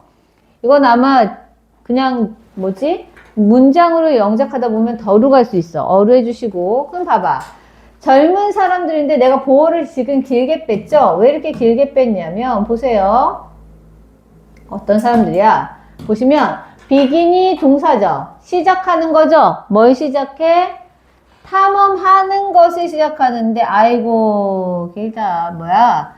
이건 아마 그냥 뭐지? 문장으로 영작하다 보면 더로 갈 수 있어. 어로 해주시고. 그럼 봐봐. 젊은 사람들인데 내가 보어를 지금 길게 뺐죠? 왜 이렇게 길게 뺐냐면 보세요. 어떤 사람들이야? 보시면 begin이 동사죠. 시작하는 거죠. 뭘 시작해? 탐험하는 것을 시작하는데 아이고 길다. 뭐야?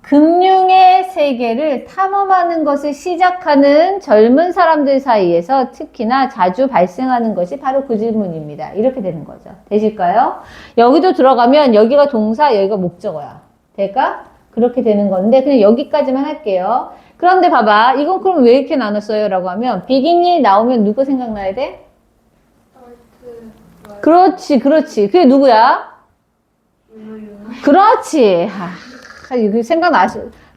금융의 세계를 탐험하는 것을 시작하는 젊은 사람들 사이에서 특히나 자주 발생하는 것이 바로 그 질문입니다. 이렇게 되는 거죠. 되실까요? 여기도 들어가면 여기가 동사, 여기가 목적어야. 될까? 그렇게 되는 건데 그냥 여기까지만 할게요. 그런데 봐봐. 이건 그럼 왜 이렇게 나눴어요? 라고 하면 begin이 나오면 누구 생각나야 돼? 그렇지, 그렇지. 그게 누구야? 그렇지. 이거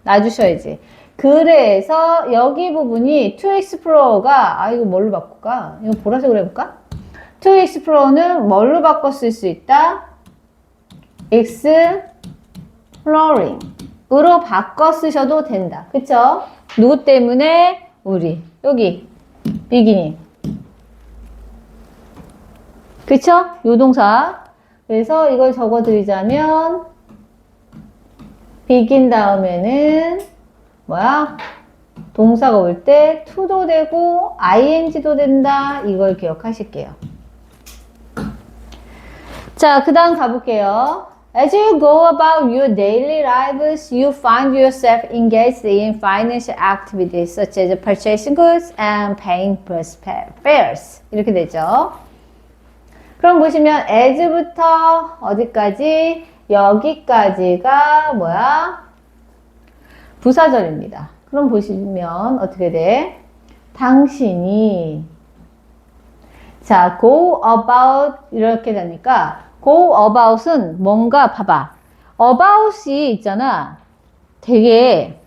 놔주셔야지. 그래서 여기 부분이 to explor가 이거 뭘로 바꿀까? 이거 보라색으로 해볼까? to explor는 뭘로 바꿔 쓸 수 있다? exploring 으로 바꿔 쓰셔도 된다. 그쵸? 누구 때문에? 우리 여기 beginning. 그쵸? 요 동사. 그래서 이걸 적어 드리자면 begin 다음에는 뭐야? 동사가 올 때 to도 되고 ing도 된다. 이걸 기억하실게요. 자, 그 다음 가볼게요. As you go about your daily lives, you find yourself engaged in financial activities such as purchasing goods and paying fares. 이렇게 되죠. 그럼 보시면 as부터 어디까지? 여기까지가 뭐야? 부사절입니다. 그럼 보시면 어떻게 돼? 당신이 자, go about 이렇게 되니까 go about은 뭔가 봐봐. about이 있잖아. 되게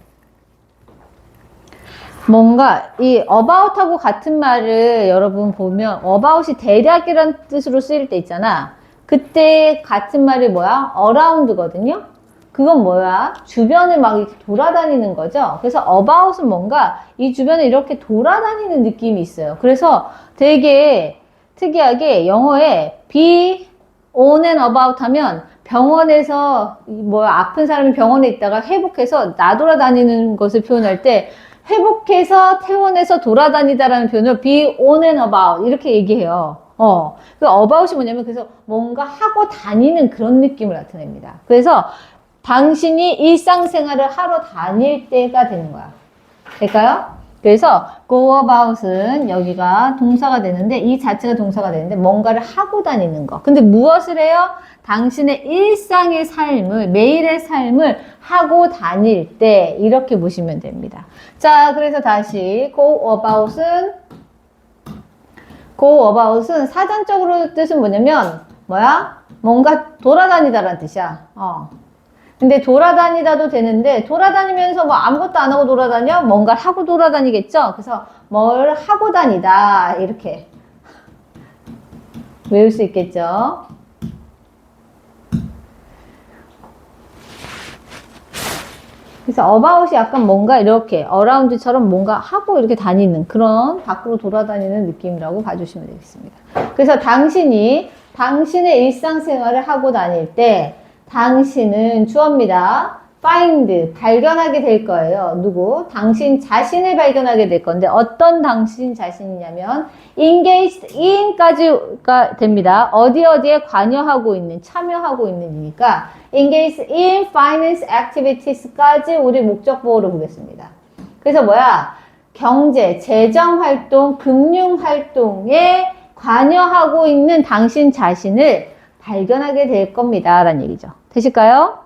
뭔가 이 about하고 같은 말을 여러분 보면 about이 대략이라는 뜻으로 쓰일 때 있잖아. 그때 같은 말이 뭐야? around거든요. 그건 뭐야? 주변을 막 이렇게 돌아다니는 거죠. 그래서 about은 뭔가 이 주변을 이렇게 돌아다니는 느낌이 있어요. 그래서 되게 특이하게 영어에 be on and about 하면 병원에서 뭐 아픈 사람이 병원에 있다가 회복해서 나돌아다니는 것을 표현할 때 회복해서 퇴원해서 돌아다니다라는 표현을 be on and about 이렇게 얘기해요. 그 about이 뭐냐면 그래서 뭔가 하고 다니는 그런 느낌을 나타냅니다. 그래서 당신이 일상생활을 하러 다닐 때가 되는 거야. 될까요? 그래서 go about은 여기가 동사가 되는데 이 자체가 동사가 되는데 뭔가를 하고 다니는 거. 근데 무엇을 해요? 당신의 일상의 삶을 매일의 삶을 하고 다닐 때 이렇게 보시면 됩니다. 자, 그래서 다시 go about은 사전적으로 뜻은 뭐냐면 뭐야? 뭔가 돌아다니다라는 뜻이야. 근데 돌아다니다도 되는데 돌아다니면서 뭐 아무것도 안 하고 돌아다녀? 뭔가를 하고 돌아다니겠죠? 그래서 뭘 하고 다니다 이렇게 외울 수 있겠죠? 그래서 about이 약간 뭔가 이렇게 around처럼 뭔가 하고 이렇게 다니는 그런 밖으로 돌아다니는 느낌이라고 봐주시면 되겠습니다. 그래서 당신이 당신의 일상생활을 하고 다닐 때 당신은 주어입니다. find, 발견하게 될 거예요. 누구? 당신 자신을 발견하게 될 건데 어떤 당신 자신이냐면 engaged in까지가 됩니다. 어디에 관여하고 있는, 참여하고 있는이니까 engaged in finance activities까지 우리 목적보호를 보겠습니다. 그래서 뭐야? 경제, 재정활동, 금융활동에 관여하고 있는 당신 자신을 발견하게 될 겁니다. 라는 얘기죠. 되실까요?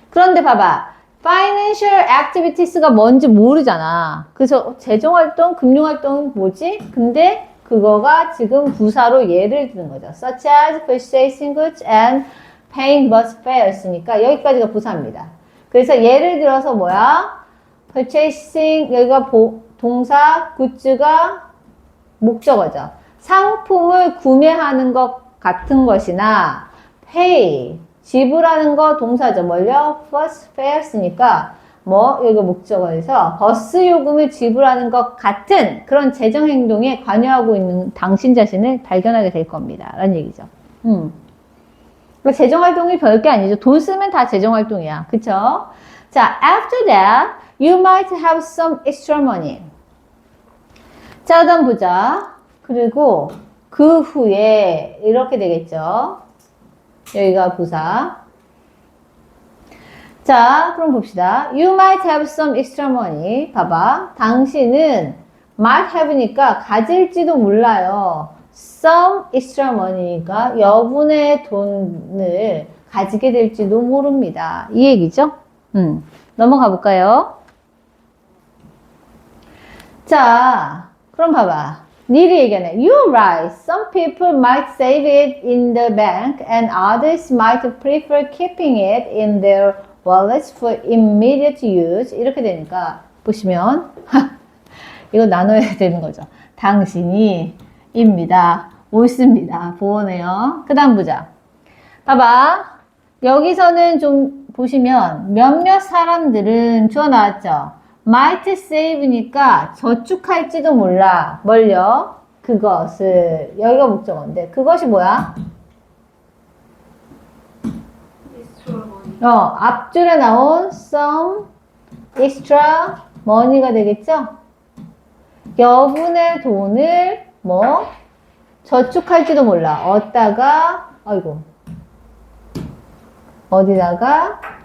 그런데 봐봐. Financial Activities가 뭔지 모르잖아. 그래서 재정활동, 금융활동은 뭐지? 근데 그거가 지금 부사로 예를 드는 거죠. Such as purchasing goods and paying bus fares니까 여기까지가 부사입니다. 그래서 예를 들어서 뭐야? Purchasing, 여기가 동사, 굿즈가 목적어죠. 상품을 구매하는 것 같은 것이나 pay, 지불하는 거 동사죠. 뭘요? bus fares니까 뭐 여기가 목적어에서 버스 요금을 지불하는 것 같은 그런 재정 행동에 관여하고 있는 당신 자신을 발견하게 될 겁니다. 라는 얘기죠. 그러니까 재정 활동이 별게 아니죠. 돈 쓰면 다 재정 활동이야. 그쵸? 자, after that, you might have some extra money. 자, 다음 보자. 그리고 그 후에 이렇게 되겠죠. 여기가 부사. 자, 그럼 봅시다. You might have some extra money. 봐봐. 당신은 might have니까 가질지도 몰라요. Some extra money니까 여분의 돈을 가지게 될지도 모릅니다. 이 얘기죠? 넘어가 볼까요? 자, 그럼 봐봐. 니리 얘기하네. You're right. Some people might save it in the bank and others might prefer keeping it in their wallets for immediate use. 이렇게 되니까 보시면 이거 나눠야 되는 거죠. 당신이 입니다. 옳습니다. 보어네요. 그 다음 보자. 봐봐. 여기서는 좀 보시면 몇몇 사람들은 주어 나왔죠. might save니까 저축할지도 몰라. 뭘요? 그것을. 여기가 목적어인데 그것이 뭐야? 앞줄에 나온 some extra money가 되겠죠? 여분의 돈을 뭐 저축할지도 몰라. 어디다가?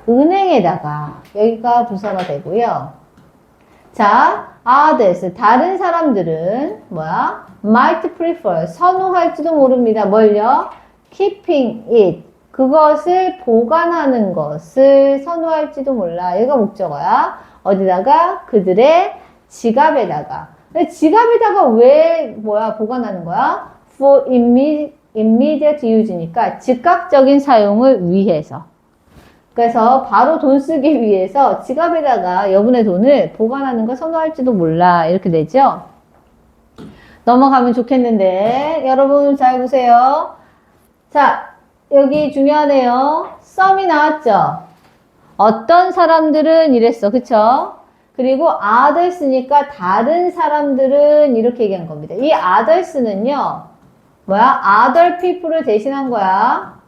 은행에다가. 여기가 부사가 되고요. 자, others, 다른 사람들은 뭐야? might prefer, 선호할지도 모릅니다. 뭘요? keeping it, 그것을 보관하는 것을 선호할지도 몰라. 여기가 목적어야. 어디다가? 그들의 지갑에다가. 근데 지갑에다가 왜 보관하는 거야? for immediate use니까 즉각적인 사용을 위해서. 그래서 바로 돈 쓰기 위해서 지갑에다가 여분의 돈을 보관하는 걸 선호할지도 몰라. 이렇게 되죠? 넘어가면 좋겠는데 여러분 잘 보세요. 자, 여기 중요하네요. some이 나왔죠? 어떤 사람들은 이랬어. 그쵸? 그리고 others니까 다른 사람들은 이렇게 얘기한 겁니다. 이 others는요. other people을 대신한 거야.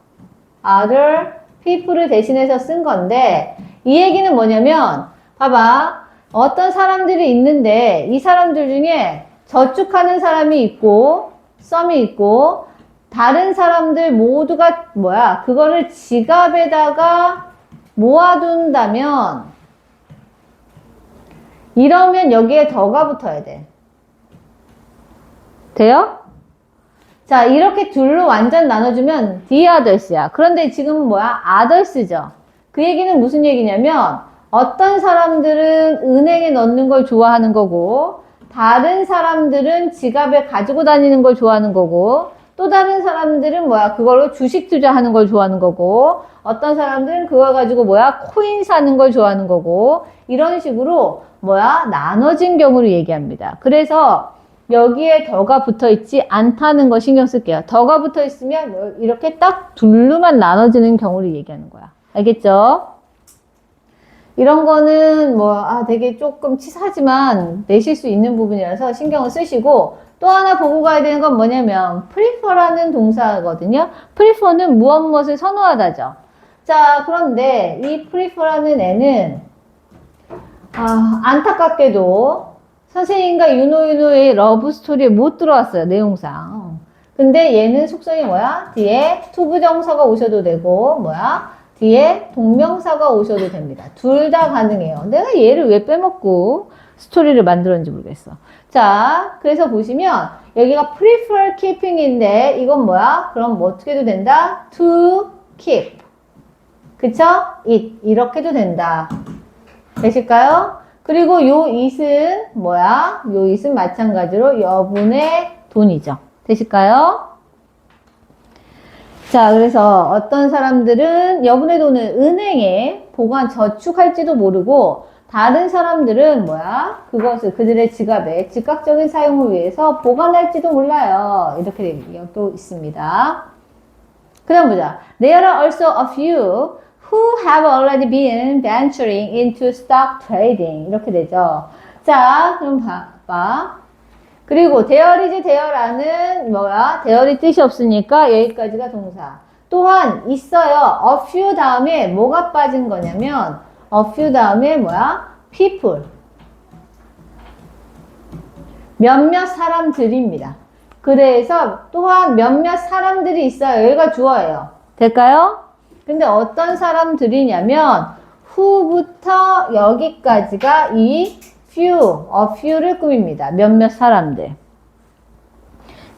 other people을 대신해서 쓴 건데 이 얘기는 뭐냐면 봐봐. 어떤 사람들이 있는데 이 사람들 중에 저축하는 사람이 있고 some이 있고 다른 사람들 모두가 그거를 지갑에다가 모아둔다면 이러면 여기에 더가 붙어야 돼. 돼요? 자, 이렇게 둘로 완전 나눠주면 the others야. 그런데 지금은 뭐야? others죠. 그 얘기는 무슨 얘기냐면 어떤 사람들은 은행에 넣는 걸 좋아하는 거고 다른 사람들은 지갑에 가지고 다니는 걸 좋아하는 거고 또 다른 사람들은 뭐야? 그걸로 주식 투자하는 걸 좋아하는 거고 어떤 사람들은 그걸 가지고 뭐야? 코인 사는 걸 좋아하는 거고 이런 식으로 뭐야? 나눠진 경우를 얘기합니다. 그래서 여기에 더가 붙어 있지 않다는 거 신경 쓸게요. 더가 붙어 있으면 이렇게 딱 둘로만 나눠지는 경우를 얘기하는 거야. 알겠죠? 이런 거는 되게 조금 치사하지만 내실 수 있는 부분이라서 신경을 쓰시고 또 하나 보고 가야 되는 건 뭐냐면 prefer라는 동사거든요. prefer는 무엇을 선호하다죠. 자, 그런데 이 prefer라는 애는 안타깝게도 선생님과 윤호의 러브 스토리에 못 들어왔어요. 내용상. 근데 얘는 속성이 뭐야? 뒤에 투부정사가 오셔도 되고 뒤에 동명사가 오셔도 됩니다. 둘 다 가능해요. 내가 얘를 왜 빼먹고 스토리를 만들었는지 모르겠어. 자, 그래서 보시면 여기가 prefer keeping인데 이건 뭐야? 그럼 뭐 어떻게 해도 된다? to keep. 그쵸? it. 이렇게도 된다. 되실까요? 그리고 요 it은 뭐야? 요 it은 마찬가지로 여분의 돈이죠. 되실까요? 자, 그래서 어떤 사람들은 여분의 돈을 은행에 보관, 저축할지도 모르고 다른 사람들은 그것을 그들의 지갑에 즉각적인 사용을 위해서 보관할지도 몰라요. 이렇게 얘기도 있습니다. 그 다음 보자. There are also a few who have already been venturing into stock trading. 이렇게 되죠. 자, 그럼 봐봐. 그리고 there is there라는 there이 뜻이 없으니까 여기까지가 동사. 또한 있어요. a few 다음에 뭐가 빠진 거냐면 a few 다음에 people. 몇몇 사람들입니다. 그래서 또한 몇몇 사람들이 있어요. 여기가 주어예요. 될까요? 근데 어떤 사람들이냐면 who부터 여기까지가 이 few, a few를 꾸밉니다. 몇몇 사람들.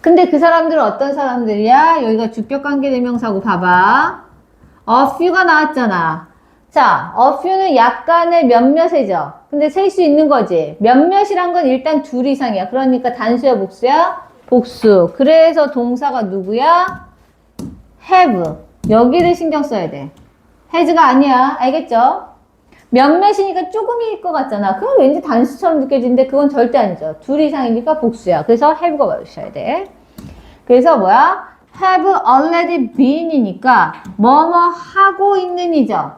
근데 그 사람들은 어떤 사람들이야? 여기가 주격관계대명사고 봐봐. a few가 나왔잖아. 자, a few는 약간의 몇몇이죠. 근데 셀 수 있는 거지. 몇몇이란 건 일단 둘 이상이야. 그러니까 단수야, 복수야? 복수. 그래서 동사가 누구야? have. 여기를 신경 써야 돼. has가 아니야. 알겠죠? 몇몇이니까 조금일 것 같잖아. 그럼 왠지 단수처럼 느껴지는데 그건 절대 아니죠. 둘 이상이니까 복수야. 그래서 have가 와주셔야 돼. 그래서 have already been이니까 뭐뭐 하고 있는이죠.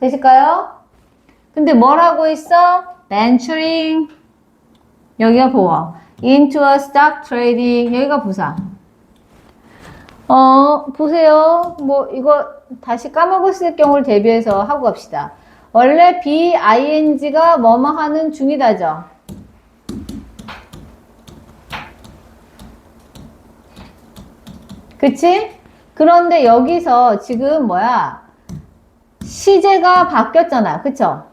되실까요? 근데 뭘 하고 있어? venturing. 여기가 보어. into a stock trading. 여기가 부사. 보세요. 이거 다시 까먹었을 경우를 대비해서 하고 갑시다. 원래 BING가 뭐뭐 하는 중이다죠. 그치? 그런데 여기서 지금 시제가 바뀌었잖아. 그쵸?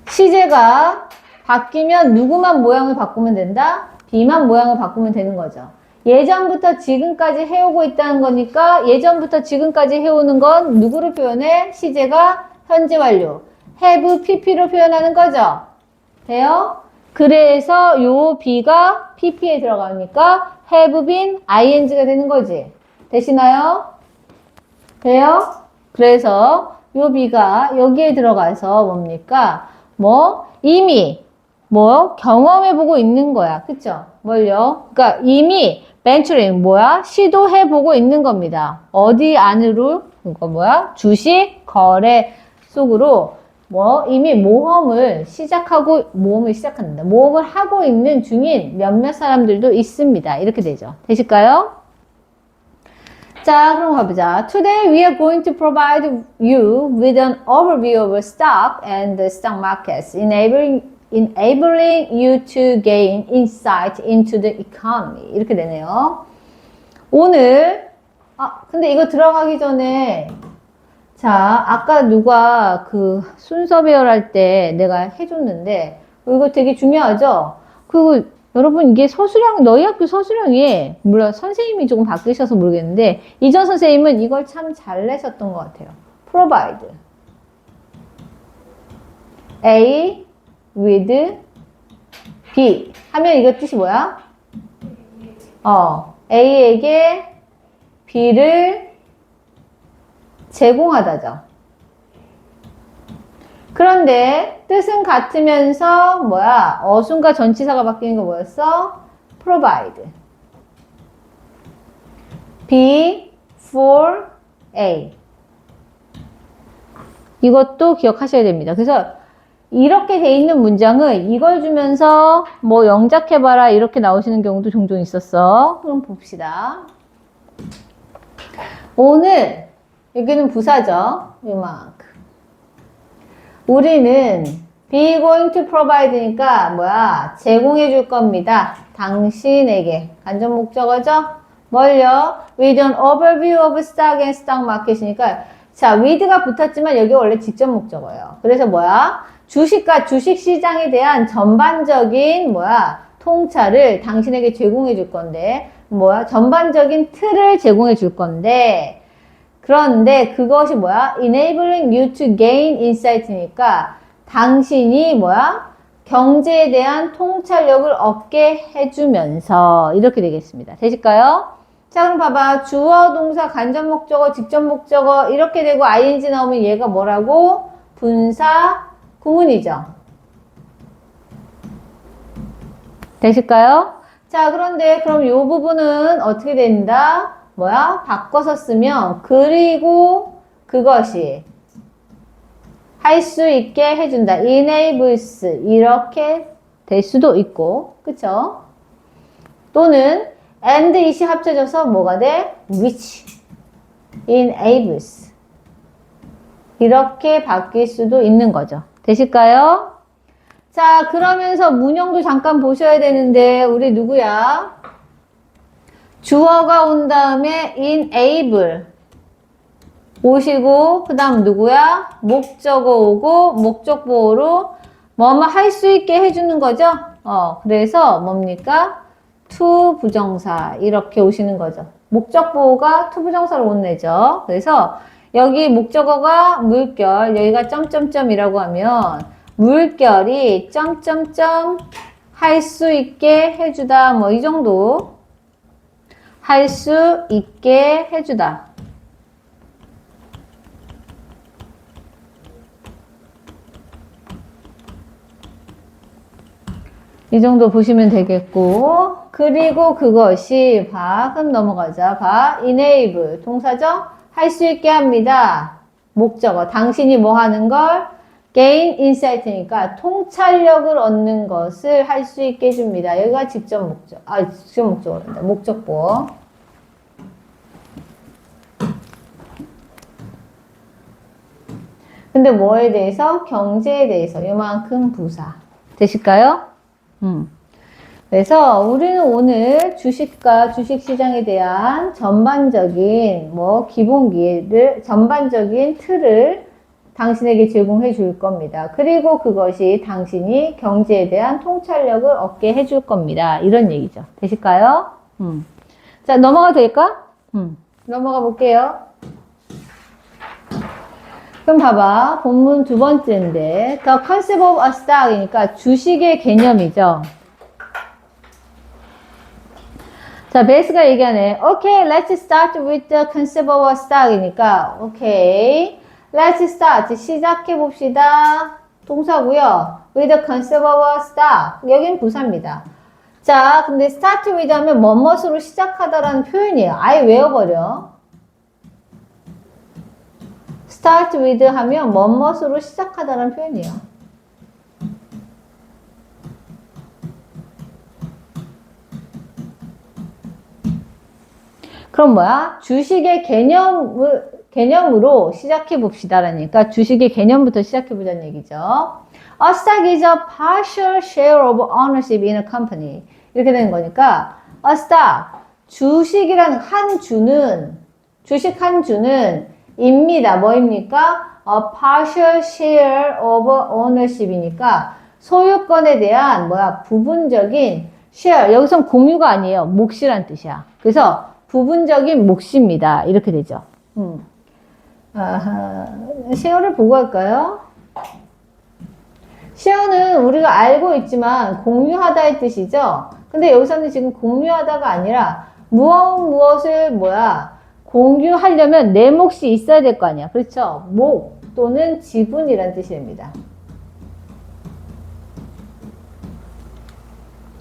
시제가 바뀌면 누구만 모양을 바꾸면 된다? B만 모양을 바꾸면 되는 거죠. 예전부터 지금까지 해오고 있다는 거니까 예전부터 지금까지 해오는 건 누구를 표현해? 시제가 현재 완료. have pp로 표현하는 거죠. 돼요? 그래서 요 B가 pp에 들어가니까 have been ing가 되는 거지. 되시나요? 돼요? 그래서 요 B가 여기에 들어가서 뭡니까? 이미 경험해보고 있는 거야. 그쵸? 뭘요? 그러니까 이미 venturing 시도해보고 있는 겁니다. 어디 안으로? 그러니까 주식 거래 속으로 이미 모험을 시작한다. 모험을 하고 있는 중인 몇몇 사람들도 있습니다. 이렇게 되죠. 되실까요? 자, 그럼 가보자. Today we are going to provide you with an overview of stock and the stock markets, enabling you to gain insight into the economy. 이렇게 되네요. 오늘 근데 이거 들어가기 전에 자, 아까 누가 그 순서 배열할 때 내가 해줬는데, 이거 되게 중요하죠? 그리고 여러분, 이게 서술형, 너희 학교 서술형이, 물론 선생님이 조금 바뀌셔서 모르겠는데, 이전 선생님은 이걸 참 잘 내셨던 것 같아요. provide. A with B. 하면 이거 뜻이 뭐야? A에게 B를 제공하다죠. 그런데 뜻은 같으면서 뭐야? 어순과 전치사가 바뀌는 거 뭐였어? provide. B for A. 이것도 기억하셔야 됩니다. 그래서 이렇게 돼 있는 문장을 이걸 주면서 뭐 영작해봐라 이렇게 나오시는 경우도 종종 있었어. 그럼 봅시다. 오늘 여기는 부사죠. 이만큼. 우리는 be going to provide니까 뭐야? 제공해 줄 겁니다. 당신에게. 간접 목적어죠? 뭘요? With an overview of stock and stock market이니까 자, with가 붙었지만 여기 원래 직접 목적어예요. 그래서 뭐야? 주식과 주식시장에 대한 전반적인 뭐야? 통찰을 당신에게 제공해 줄 건데 뭐야? 전반적인 틀을 제공해 줄 건데 그런데 그것이 뭐야? enabling you to gain insight니까 당신이 뭐야? 경제에 대한 통찰력을 얻게 해주면서 이렇게 되겠습니다. 되실까요? 자, 그럼 봐봐. 주어, 동사, 간접 목적어, 직접 목적어 이렇게 되고 ing 나오면 얘가 뭐라고? 분사, 구문이죠. 되실까요? 자, 그런데 그럼 이 부분은 어떻게 된다? 뭐야? 바꿔서 쓰면 그리고 그것이 할 수 있게 해준다. enables 이렇게 될 수도 있고 그쵸? 또는 and it이 합쳐져서 뭐가 돼? which enables 이렇게 바뀔 수도 있는 거죠. 되실까요? 자, 그러면서 문형도 잠깐 보셔야 되는데 우리 누구야? 주어가 온 다음에 enable 오시고 그 다음 누구야? 목적어 오고 목적보호로 뭐뭐 할 수 있게 해주는 거죠. 그래서 뭡니까? to 부정사 이렇게 오시는 거죠. 목적보호가 to 부정사로 못 내죠. 그래서 여기 목적어가 물결 여기가 점점점이라고 하면 물결이 점점점 할 수 있게 해주다 뭐 이 정도 할 수 있게 해주다. 이 정도 보시면 되겠고 그리고 그것이 봐 그럼 넘어가자 봐 enable 동사죠 할 수 있게 합니다 목적어 당신이 뭐 하는 걸 gain insight니까 통찰력을 얻는 것을 할 수 있게 해줍니다 여기가 직접 목적 직접 목적어란다 목적보 근데 뭐에 대해서 경제에 대해서 요만큼 부사 되실까요? 그래서 우리는 오늘 주식과 주식시장에 대한 전반적인 뭐 기본기를 전반적인 틀을 당신에게 제공해 줄 겁니다. 그리고 그것이 당신이 경제에 대한 통찰력을 얻게 해줄 겁니다. 이런 얘기죠. 되실까요? 자, 넘어가도 될까? 넘어가 볼게요. 그럼 봐봐. 본문 두 번째인데 The concept of a stock이니까 주식의 개념이죠. 자, 베이스가 얘기하네. Okay, let's start with the concept of a stock이니까 okay, let's start. 시작해 봅시다. 동사고요. With the concept of a stock. 여긴 부사입니다. 자, 근데 start with 하면 뭐뭇으로 시작하다라는 표현이에요. 아예 외워버려. start with 하면 뭐뭇으로 시작하다라는 표현이에요. 그럼 뭐야? 주식의 개념으로 시작해 봅시다라니까 주식의 개념부터 시작해 보자는 얘기죠. A stock is a partial share of ownership in a company. 이렇게 되는 거니까 a stock, 주식이라는 한 주는 주식 한 주는 입니다. 뭐입니까? A partial share of ownership이니까 소유권에 대한 뭐야? 부분적인 share. 여기선 공유가 아니에요. 몫이란 뜻이야. 그래서 부분적인 몫입니다. 이렇게 되죠. 쉐어를 보고 할까요? 쉐어는 우리가 알고 있지만 공유하다의 뜻이죠. 근데 여기서는 지금 공유하다가 아니라 무엇을 뭐야? 공유하려면 내 몫이 있어야 될 거 아니야. 그렇죠? 목 또는 지분이란 뜻입니다.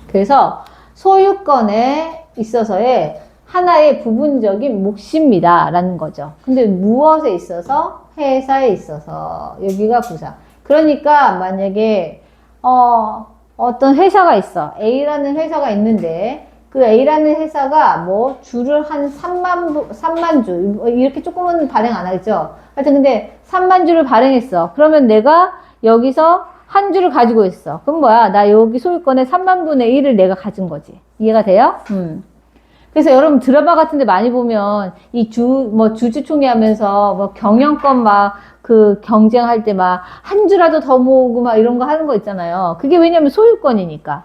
그래서 소유권에 있어서의 하나의 부분적인 몫입니다. 라는 거죠. 근데 무엇에 있어서? 회사에 있어서. 여기가 부사. 그러니까 만약에 어떤 회사가 있어. A라는 회사가 있는데 그 A라는 회사가 뭐 주를 한 3만 주 이렇게 조금은 발행 안 하겠죠. 하여튼 근데 3만 주를 발행했어. 그러면 내가 여기서 한 주를 가지고 있어. 그럼 뭐야? 나 여기 소유권의 3만 분의 1을 내가 가진 거지. 이해가 돼요? 그래서 여러분 드라마 같은 데 많이 보면 이 주주총회 하면서 뭐 경영권 막 그 경쟁할 때 막 한 주라도 더 모으고 막 이런 거 하는 거 있잖아요. 그게 왜냐면 소유권이니까.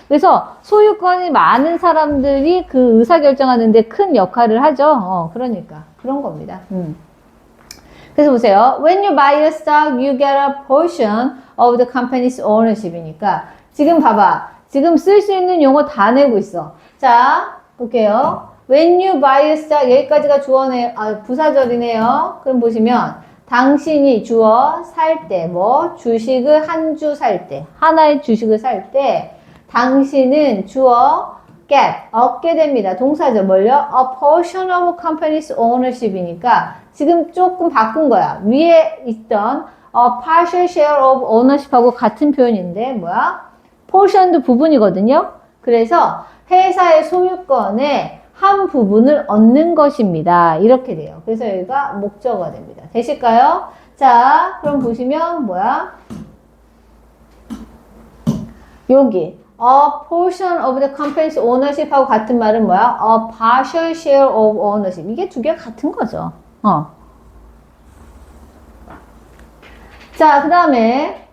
그래서 소유권이 많은 사람들이 그 의사결정하는데 큰 역할을 하죠. 그러니까. 그런 겁니다. 그래서 보세요. When you buy a stock, you get a portion of the company's ownership이니까 지금 봐봐. 지금 쓸 수 있는 용어 다 내고 있어. 자, 볼게요. When you buy a stock, 여기까지가 부사절이네요. 그럼 보시면 당신이 주어 살 때, 주식을 한 주 살 때, 하나의 주식을 살 때, 당신은 주어 get, 얻게 됩니다. 동사죠. 뭘요? A portion of company's ownership이니까 지금 조금 바꾼 거야. 위에 있던 a partial share of ownership하고 같은 표현인데, portion도 부분이거든요. 그래서 회사의 소유권의 한 부분을 얻는 것입니다. 이렇게 돼요. 그래서 여기가 목적어가 됩니다. 되실까요? 자, 그럼 보시면 여기 a portion of the company's ownership 하고 같은 말은 a partial share of ownership. 이게 두 개가 같은 거죠. 자, 그 다음에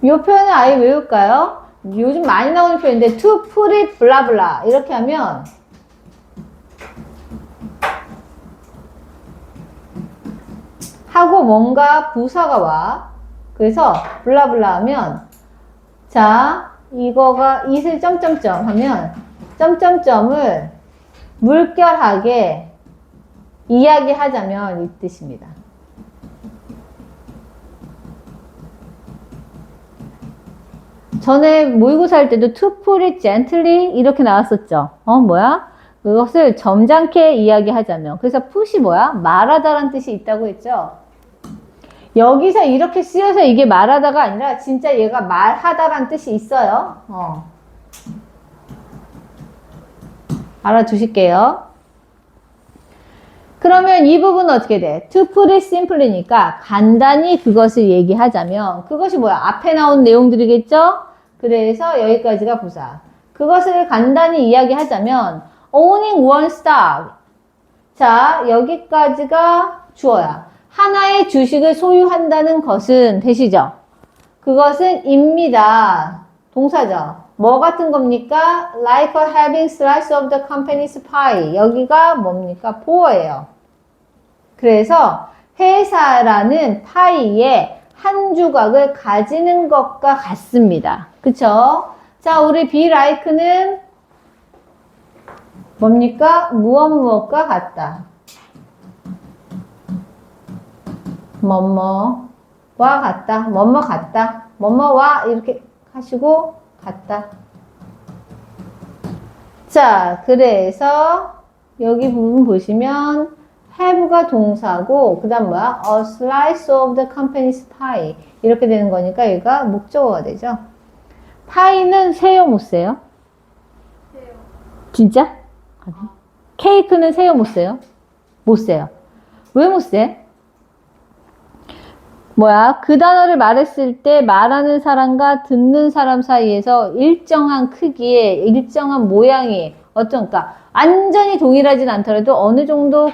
이 표현을 아예 외울까요? 요즘 많이 나오는 표현인데 to put it blah blah 이렇게 하면 하고 뭔가 부사가 와. 그래서 blah blah 하면 자 이거가 it을 점점점 하면 점점점을 물결하게 이야기하자면 이 뜻입니다. 전에 모의고사 할 때도 to put it gently 이렇게 나왔었죠. 그것을 점잖게 이야기하자면. 그래서 put이 말하다라는 뜻이 있다고 했죠. 여기서 이렇게 쓰여서 이게 말하다가 아니라 진짜 얘가 말하다라는 뜻이 있어요. 알아두실게요. 그러면 이 부분은 어떻게 돼? To put it simply니까 간단히 그것을 얘기하자면 그것이 앞에 나온 내용들이겠죠? 그래서 여기까지가 부사. 그것을 간단히 이야기하자면 owning one stock. 자, 여기까지가 주어야. 하나의 주식을 소유한다는 것은 되시죠? 그것은 입니다. 동사죠. 뭐 같은 겁니까? Like having slice of the company's pie. 여기가 뭡니까? 보어예요. 그래서 회사라는 파이의 한 조각을 가지는 것과 같습니다. 그쵸? 자, 우리 be like는 뭡니까? 무엇과 같다. 뭐뭐와 같다. 뭐뭐 같다. 뭐뭐와 이렇게 하시고 같다. 자, 그래서 여기 부분 보시면 have가 동사고 그 다음 a slice of the company's pie 이렇게 되는 거니까 얘가 목적어가 되죠. 파이는 세요 못 세요? 세요. 진짜? 케이크는 세요 못 세요? 못 세요. 왜 못 세? 그 단어를 말했을 때 말하는 사람과 듣는 사람 사이에서 일정한 크기의 일정한 모양이 그러니까 완전히 동일하진 않더라도 어느 정도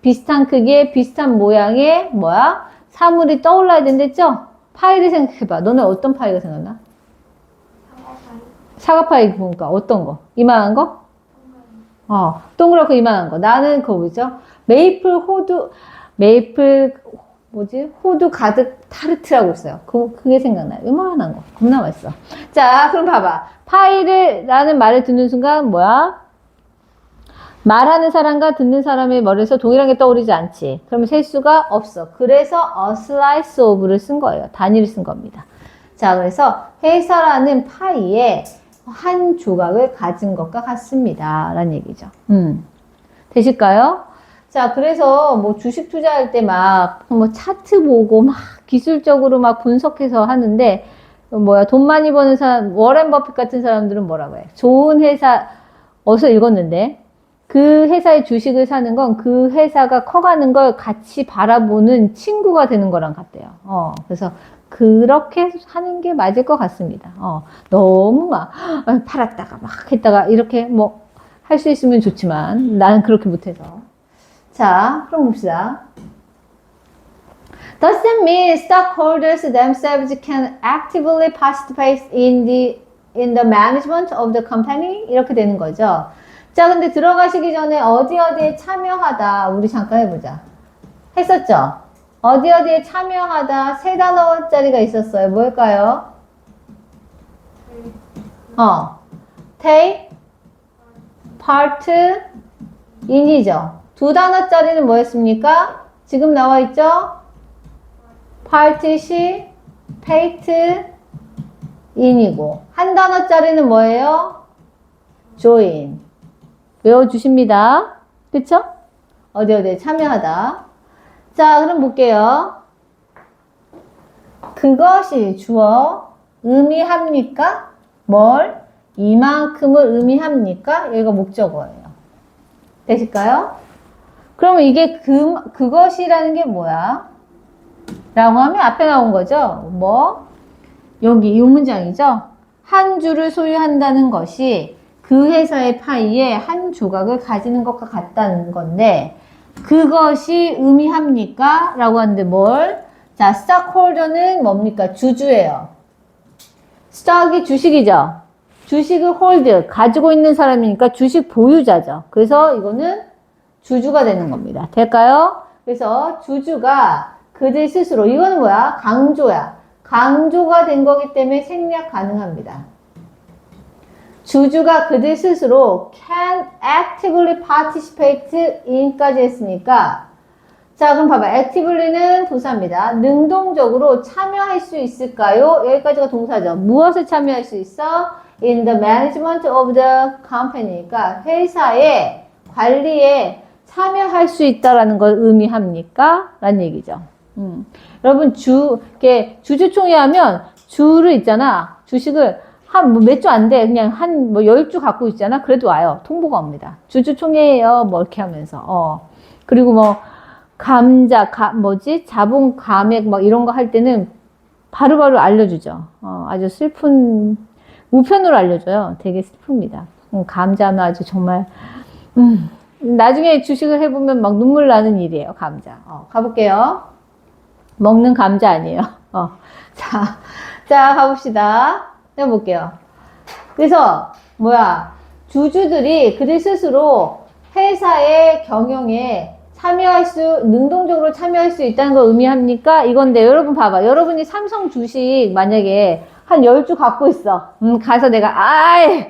비슷한 크기의 비슷한 모양의 뭐야? 사물이 떠올라야 된댔죠? 파이를 생각해봐. 너네 어떤 파이가 생각나? 사과 파이 보니까 어떤 거? 이만한 거? 동그랗고 이만한 거. 나는 그거 뭐죠? 메이플 호두 가득 타르트라고 있어요. 그게 생각나요. 이만한 거. 겁나 맛있어. 자, 그럼 봐봐. 라는 말을 듣는 순간 뭐야? 말하는 사람과 듣는 사람의 머리에서 동일한 게 떠오르지 않지. 그러면 셀 수가 없어. 그래서 a slice of를 쓴 거예요. 단위를 쓴 겁니다. 자, 그래서 회사라는 파이에 한 조각을 가진 것과 같습니다. 라는 얘기죠. 되실까요? 자, 그래서 뭐 주식 투자할 때 막 뭐 차트 보고 막 기술적으로 막 분석해서 하는데 돈 많이 버는 사람, 워렌 버핏 같은 사람들은 뭐라고 해? 좋은 회사, 어디서 읽었는데 그 회사의 주식을 사는 건 그 회사가 커가는 걸 같이 바라보는 친구가 되는 거랑 같대요. 그래서 그렇게 하는 게 맞을 것 같습니다. 너무 막 팔았다가 막 했다가 이렇게 뭐 할 수 있으면 좋지만 나는 그렇게 못해서. 자, 그럼 봅시다. Does that mean stockholders themselves can actively participate in the management of the company? 이렇게 되는 거죠. 자, 근데 들어가시기 전에 어디에 참여하다 우리 잠깐 해보자. 했었죠? 어디에 참여하다 3단어짜리가 있었어요. 뭘까요? take part in이죠. 2단어짜리는 뭐였습니까? 지금 나와 있죠? participate in이고 1단어짜리는 뭐예요? join. 외워주십니다. 그쵸? 어디에 참여하다. 자, 그럼 볼게요. 그것이 주어 의미합니까? 뭘? 이만큼을 의미합니까? 여기가 목적어예요. 되실까요? 그러면 이게 그것이라는 게 뭐야? 라고 하면 앞에 나온 거죠. 여기 이 문장이죠. 한 주를 소유한다는 것이 그 회사의 파이에 한 조각을 가지는 것과 같다는 건데 그것이 의미합니까? 라고 하는데 자, stockholder는 뭡니까? 주주예요. stock이 주식이죠. 주식을 hold, 가지고 있는 사람이니까 주식 보유자죠. 그래서 이거는 주주가 되는 겁니다. 될까요? 그래서 주주가 그들 스스로, 이거는 뭐야? 강조야. 강조가 된 거기 때문에 생략 가능합니다. 주주가 그들 스스로 can actively participate in까지 했으니까 자, 그럼 봐봐. activelly는 동사입니다. 능동적으로 참여할 수 있을까요? 여기까지가 동사죠. 무엇을 참여할 수 있어? in the management of the company니까 회사의 관리에 참여할 수 있다라는 걸 의미합니까? 라는 얘기죠. 여러분 주주총회 하면 주를 있잖아. 주식을 몇 주 안 돼. 그냥 10주 갖고 있잖아. 그래도 와요. 통보가 옵니다. 주주총회예요. 이렇게 하면서. 그리고 자본 감액 이런 거 할 때는 바로바로 알려주죠. 아주 슬픈, 우편으로 알려줘요. 되게 슬픕니다. 감자는 아주 정말, 나중에 주식을 해보면 막 눈물 나는 일이에요. 감자. 가볼게요. 먹는 감자 아니에요. 자, 가봅시다. 해볼게요. 그래서 주주들이 그들 스스로 회사의 경영에 능동적으로 참여할 수 있다는 걸 의미합니까? 이건데 여러분 봐봐. 여러분이 삼성 주식 만약에 한 10주 갖고 있어. 가서 내가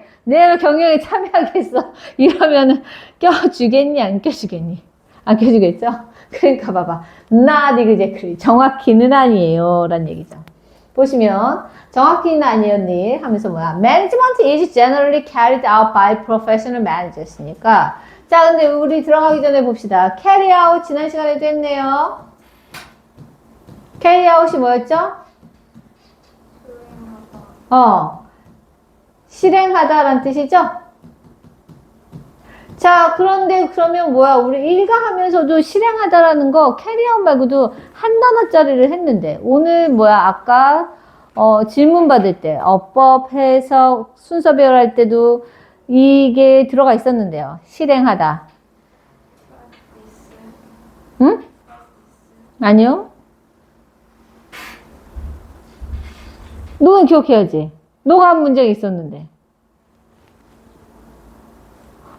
경영에 참여하겠어. 이러면은 껴주겠니? 안 껴주겠니? 안 껴주겠죠? 그러니까 봐봐. Not exactly. 정확히는 아니에요. 라는 얘기죠. 보시면 정확히는 아니었니 하면서 Management is generally carried out by professional managers니까 자, 근데 우리 들어가기 전에 봅시다. carry out 지난 시간에도 했네요. carry out이 뭐였죠? 실행하다라는 뜻이죠? 자, 그런데 그러면 우리 일가하면서도 실행하다라는 거 캐리아웃 말고도 한 단어짜리를 했는데 오늘 아까 질문 받을 때 어법, 해석, 순서 배열할 때도 이게 들어가 있었는데요. 실행하다. 응? 아니요. 너는 기억해야지. 너가 한 문제가 있었는데.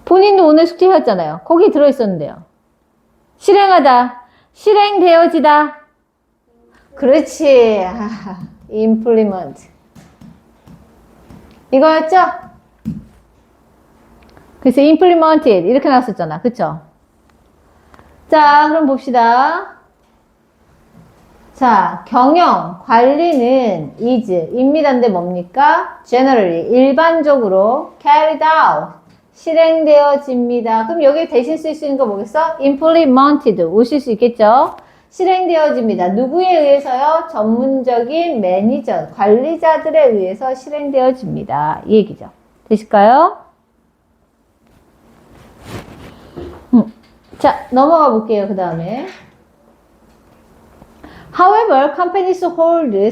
본인도 오늘 숙제 해왔잖아요. 거기 들어있었는데요. 실행하다. 실행되어지다. 그렇지. implement. 이거였죠? 그래서 implemented 이렇게 나왔었잖아. 그쵸? 자, 그럼 봅시다. 자, 경영, 관리는 is, 입니다인데 뭡니까? generally, 일반적으로 carried out, 실행되어집니다. 그럼 여기 대신 쓸 수 있는 거 뭐겠어? implemented, 오실 수 있겠죠? 실행되어집니다. 누구에 의해서요? 전문적인 매니저, 관리자들에 의해서 실행되어집니다. 이 얘기죠. 되실까요? 자, 넘어가 볼게요. 그 다음에. However, companies hold a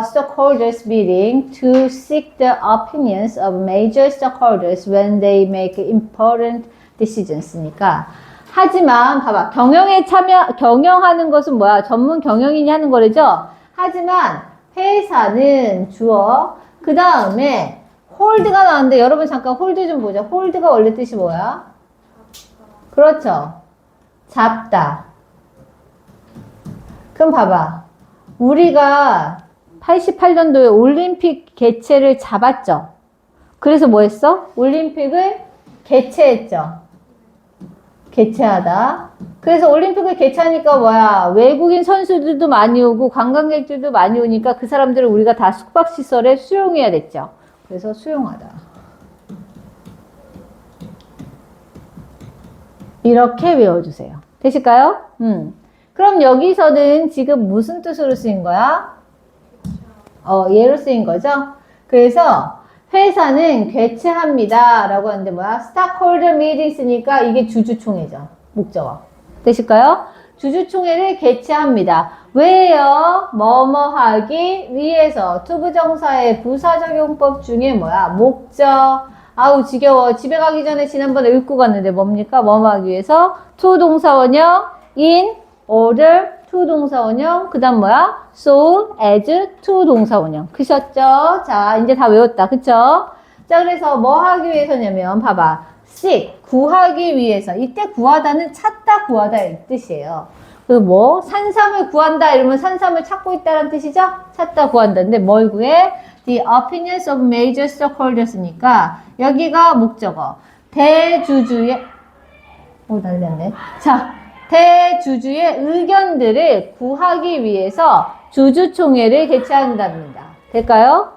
stockholders meeting to seek the opinions of major stockholders when they make important decisions.니까 하지만 봐봐, 경영하는 것은 뭐야? 전문 경영인이 하는 거래죠. 하지만 회사는 주어 그 다음에 홀드가 나왔는데 여러분 잠깐 홀드 좀 보자. 홀드가 원래 뜻이 뭐야? 그렇죠. 잡다. 그럼 봐봐. 우리가 88년도에 올림픽 개최를 잡았죠. 그래서 뭐 했어? 올림픽을 개최했죠. 개최하다. 그래서 올림픽을 개최하니까 뭐야? 외국인 선수들도 많이 오고 관광객들도 많이 오니까 그 사람들을 우리가 다 숙박시설에 수용해야 됐죠. 그래서 수용하다. 이렇게 외워주세요. 되실까요? 그럼 여기서는 지금 무슨 뜻으로 쓰인 거야? 얘로 쓰인 거죠? 그래서 회사는 개최합니다. 라고 하는데 뭐야? Stockholder meeting 쓰니까 이게 주주총회죠. 목적어. 되실까요? 주주총회를 개최합니다. 왜요? 뭐뭐 하기 위해서. 투부정사의 부사적용법 중에 뭐야? 목적. 아우 지겨워. 집에 가기 전에 지난번에 읽고 갔는데 뭡니까? 뭐뭐 하기 위해서. to 동사원형 in order to 동사원형 그 다음 뭐야? so as to 동사원형. 크셨죠? 자 이제 다 외웠다. 그쵸? 자 그래서 뭐 하기 위해서냐면 봐봐. seek 구하기 위해서. 이때 구하다는 찾다 구하다의 뜻이에요. 그리고 뭐 산삼을 구한다 이러면 산삼을 찾고 있다는 뜻이죠? 찾다 구한다인데 뭘 구해? The opinions of major stockholders니까 여기가 목적어. 대주주의 날렸네. 자 대주주의 의견들을 구하기 위해서 주주총회를 개최한답니다. 될까요?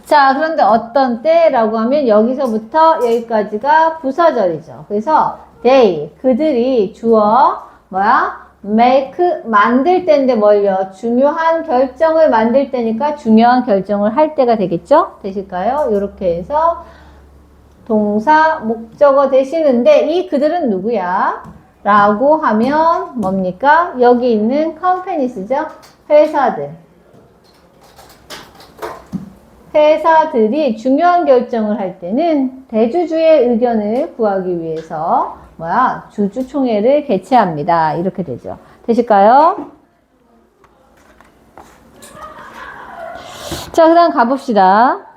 자, 그런데 어떤 때라고 하면 여기서부터 여기까지가 부사절이죠. 그래서 they, 그들이 주어, make, 만들 때인데 뭘요? 중요한 결정을 만들 때니까 중요한 결정을 할 때가 되겠죠? 되실까요? 이렇게 해서 동사, 목적어 되시는데 이 그들은 누구야? 라고 하면 뭡니까? 여기 있는 companies죠? 회사들. 회사들이 중요한 결정을 할 때는 대주주의 의견을 구하기 위해서 주주총회를 개최합니다. 이렇게 되죠. 되실까요? 자, 그 다음 가봅시다.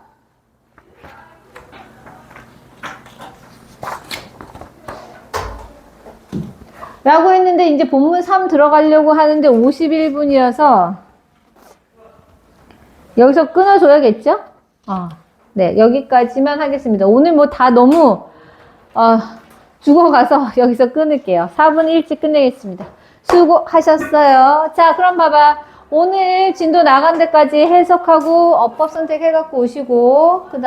라고 했는데 이제 본문 3 들어가려고 하는데 51분이어서 여기서 끊어줘야겠죠? 네, 여기까지만 하겠습니다. 오늘 뭐 다 너무 죽어가서 여기서 끊을게요. 4분 일찍 끝내겠습니다. 수고하셨어요. 자, 그럼 봐봐. 오늘 진도 나간 데까지 해석하고 어법 선택해갖고 오시고 그다음